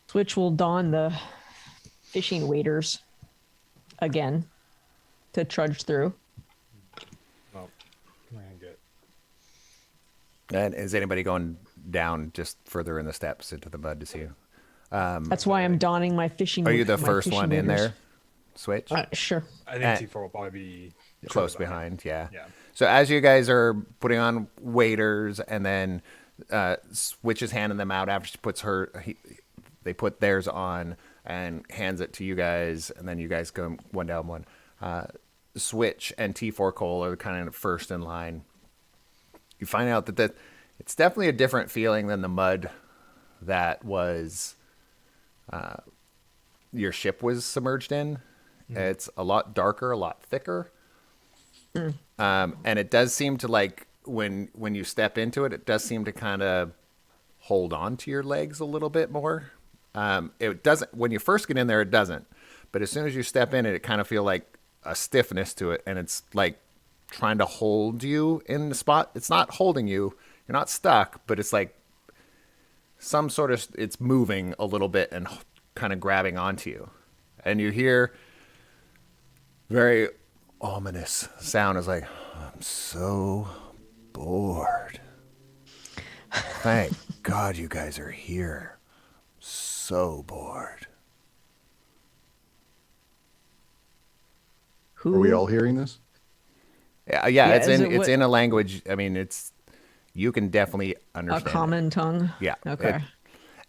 S3: Switch will don the fishing waders again to trudge through.
S5: Well, I'm gonna get.
S2: And is anybody going down just further in the steps into the mud to see you?
S3: That's why I'm donning my fishing.
S2: Are you the
S3: my
S2: first
S3: fishing
S2: one in
S3: waders.
S2: there? Switch?
S3: Sure.
S5: I think T4 will probably be
S2: Close
S5: further
S2: behind, yeah.
S5: Yeah.
S2: So as you guys are putting on waders, and then Switch is handing them out after she puts they put theirs on and hands it to you guys, and then you guys go one down one. Switch and T4 Cole are kind of first in line. You find out that it's definitely a different feeling than the mud that was your ship was submerged in. It's a lot darker, a lot thicker. And it does seem to, like, when you step into it, it does seem to kind of hold on to your legs a little bit more. It doesn't, when you first get in there, it doesn't. But as soon as you step in it, it kind of feel like a stiffness to it. And it's like trying to hold you in the spot. It's not holding you. You're not stuck, but it's like some sort of, it's moving a little bit and kind of grabbing onto you. And you hear very ominous sound. Is like, I'm so bored. Thank God you guys are here. So bored.
S3: Who?
S4: Are we all hearing this?
S2: Yeah,
S3: Yeah,
S2: it's
S3: is
S2: in
S3: it
S2: it's
S3: what-
S2: in a language. I mean, you can definitely
S3: A
S2: understand.
S3: common tongue?
S2: Yeah.
S3: Okay.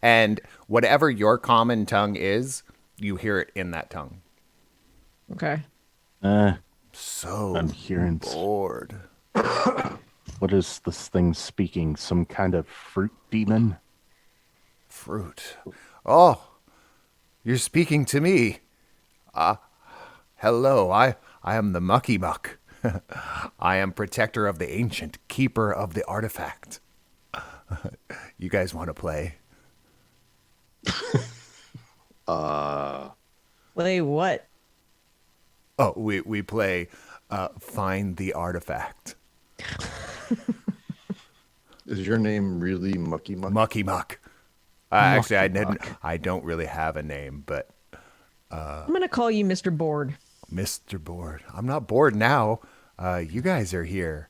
S2: And whatever your common tongue is, you hear it in that tongue.
S3: Okay.
S2: So
S1: I'm hearing
S2: bored.
S1: what is this thing speaking? Some kind of fruit demon?
S2: Fruit. Oh, you're speaking to me. Hello, I am the Mucky Muck. I am protector of the ancient, keeper of the artifact. You guys want to play?
S3: Play what?
S2: Oh, we play Find the Artifact.
S4: Is your name really Mucky Muck?
S2: Mucky Muck. Actually,
S1: Mucky
S2: I don't really have a name, but
S3: I'm going to call you Mr. Board.
S2: Mr. Bored. I'm not bored now. You guys are here.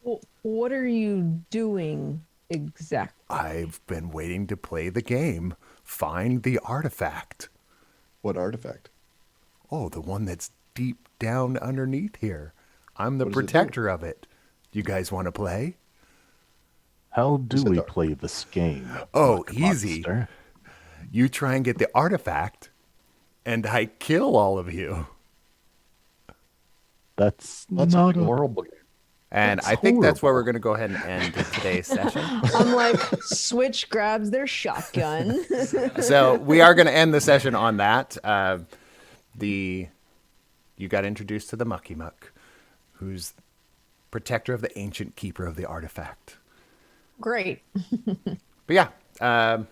S3: Well, what are you doing exactly?
S2: I've been waiting to play the game. Find the Artifact.
S4: What artifact?
S2: Oh, the one that's deep down underneath here. I'm the
S4: What does it do?
S2: protector of it. You guys want to play?
S1: How do
S4: Is it
S1: we
S4: dark?
S1: play this game?
S2: Oh,
S1: Muck
S2: easy.
S1: Monster?
S2: You try and get the artifact, and I kill all of you.
S1: That's
S4: That's
S1: not
S4: a
S1: a
S4: horrible game.
S2: And
S1: That's
S2: I think that's where
S1: horrible.
S2: we're going to go ahead and end today's session.
S3: I'm like, Switch grabs their shotgun.
S2: So we are going to end the session on that. You got introduced to the Mucky Muck, who's protector of the ancient, keeper of the artifact.
S3: Great.
S2: But yeah,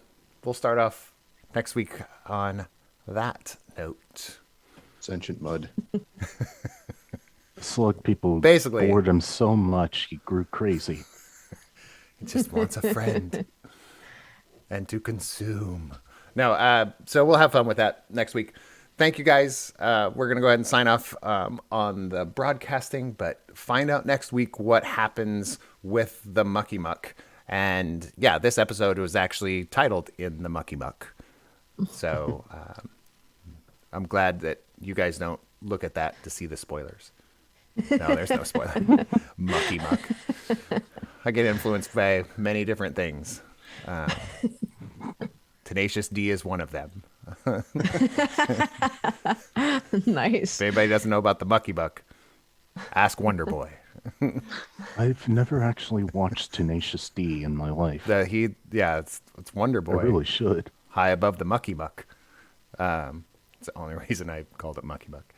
S2: we'll start off next week on that note.
S4: Sentient mud.
S1: slug people
S2: Basically.
S1: bored him so much he grew crazy.
S2: He just wants a friend and to consume. No, so we'll have fun with that next week. thank you guys. We're going to go ahead and sign off on the broadcasting, but find out next week what happens with the Mucky Muck. And yeah, this episode was actually titled In the Mucky Muck. So I'm glad that you guys don't look at that to see the spoilers. No, there's no spoiler. Mucky Muck. I get influenced by many different things. Tenacious D is one of them.
S3: Nice.
S2: If anybody doesn't know about the Mucky Muck, ask Wonder Boy.
S1: I've never actually watched Tenacious D in my life.
S2: It's Wonder
S1: I
S2: Boy.
S1: really should.
S2: High above the Mucky Muck. It's the only reason I called it Mucky Muck.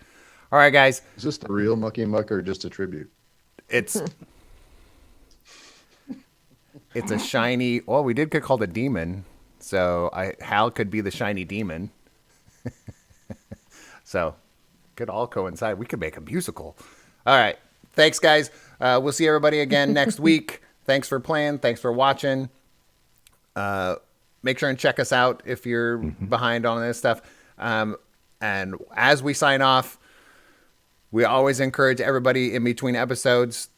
S2: All right, guys.
S4: Is this the real Mucky Muck or just a tribute?
S2: It's a shiny. Well, we did get called a demon, so Hal could be the shiny demon. So could all coincide. We could make a musical. All right, thanks, guys. We'll see everybody again next week. Thanks for playing. Thanks for watching. Make sure and check us out if you're behind on this stuff. And as we sign off, we always encourage everybody in between episodes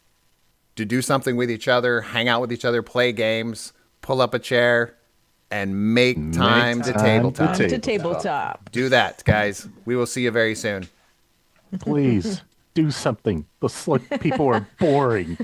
S2: to do something with each other, hang out with each other, play games, pull up a chair, and make time to tabletop.
S3: To tabletop.
S2: Do that, guys. We will see you very soon.
S1: Please do something. The people are boring.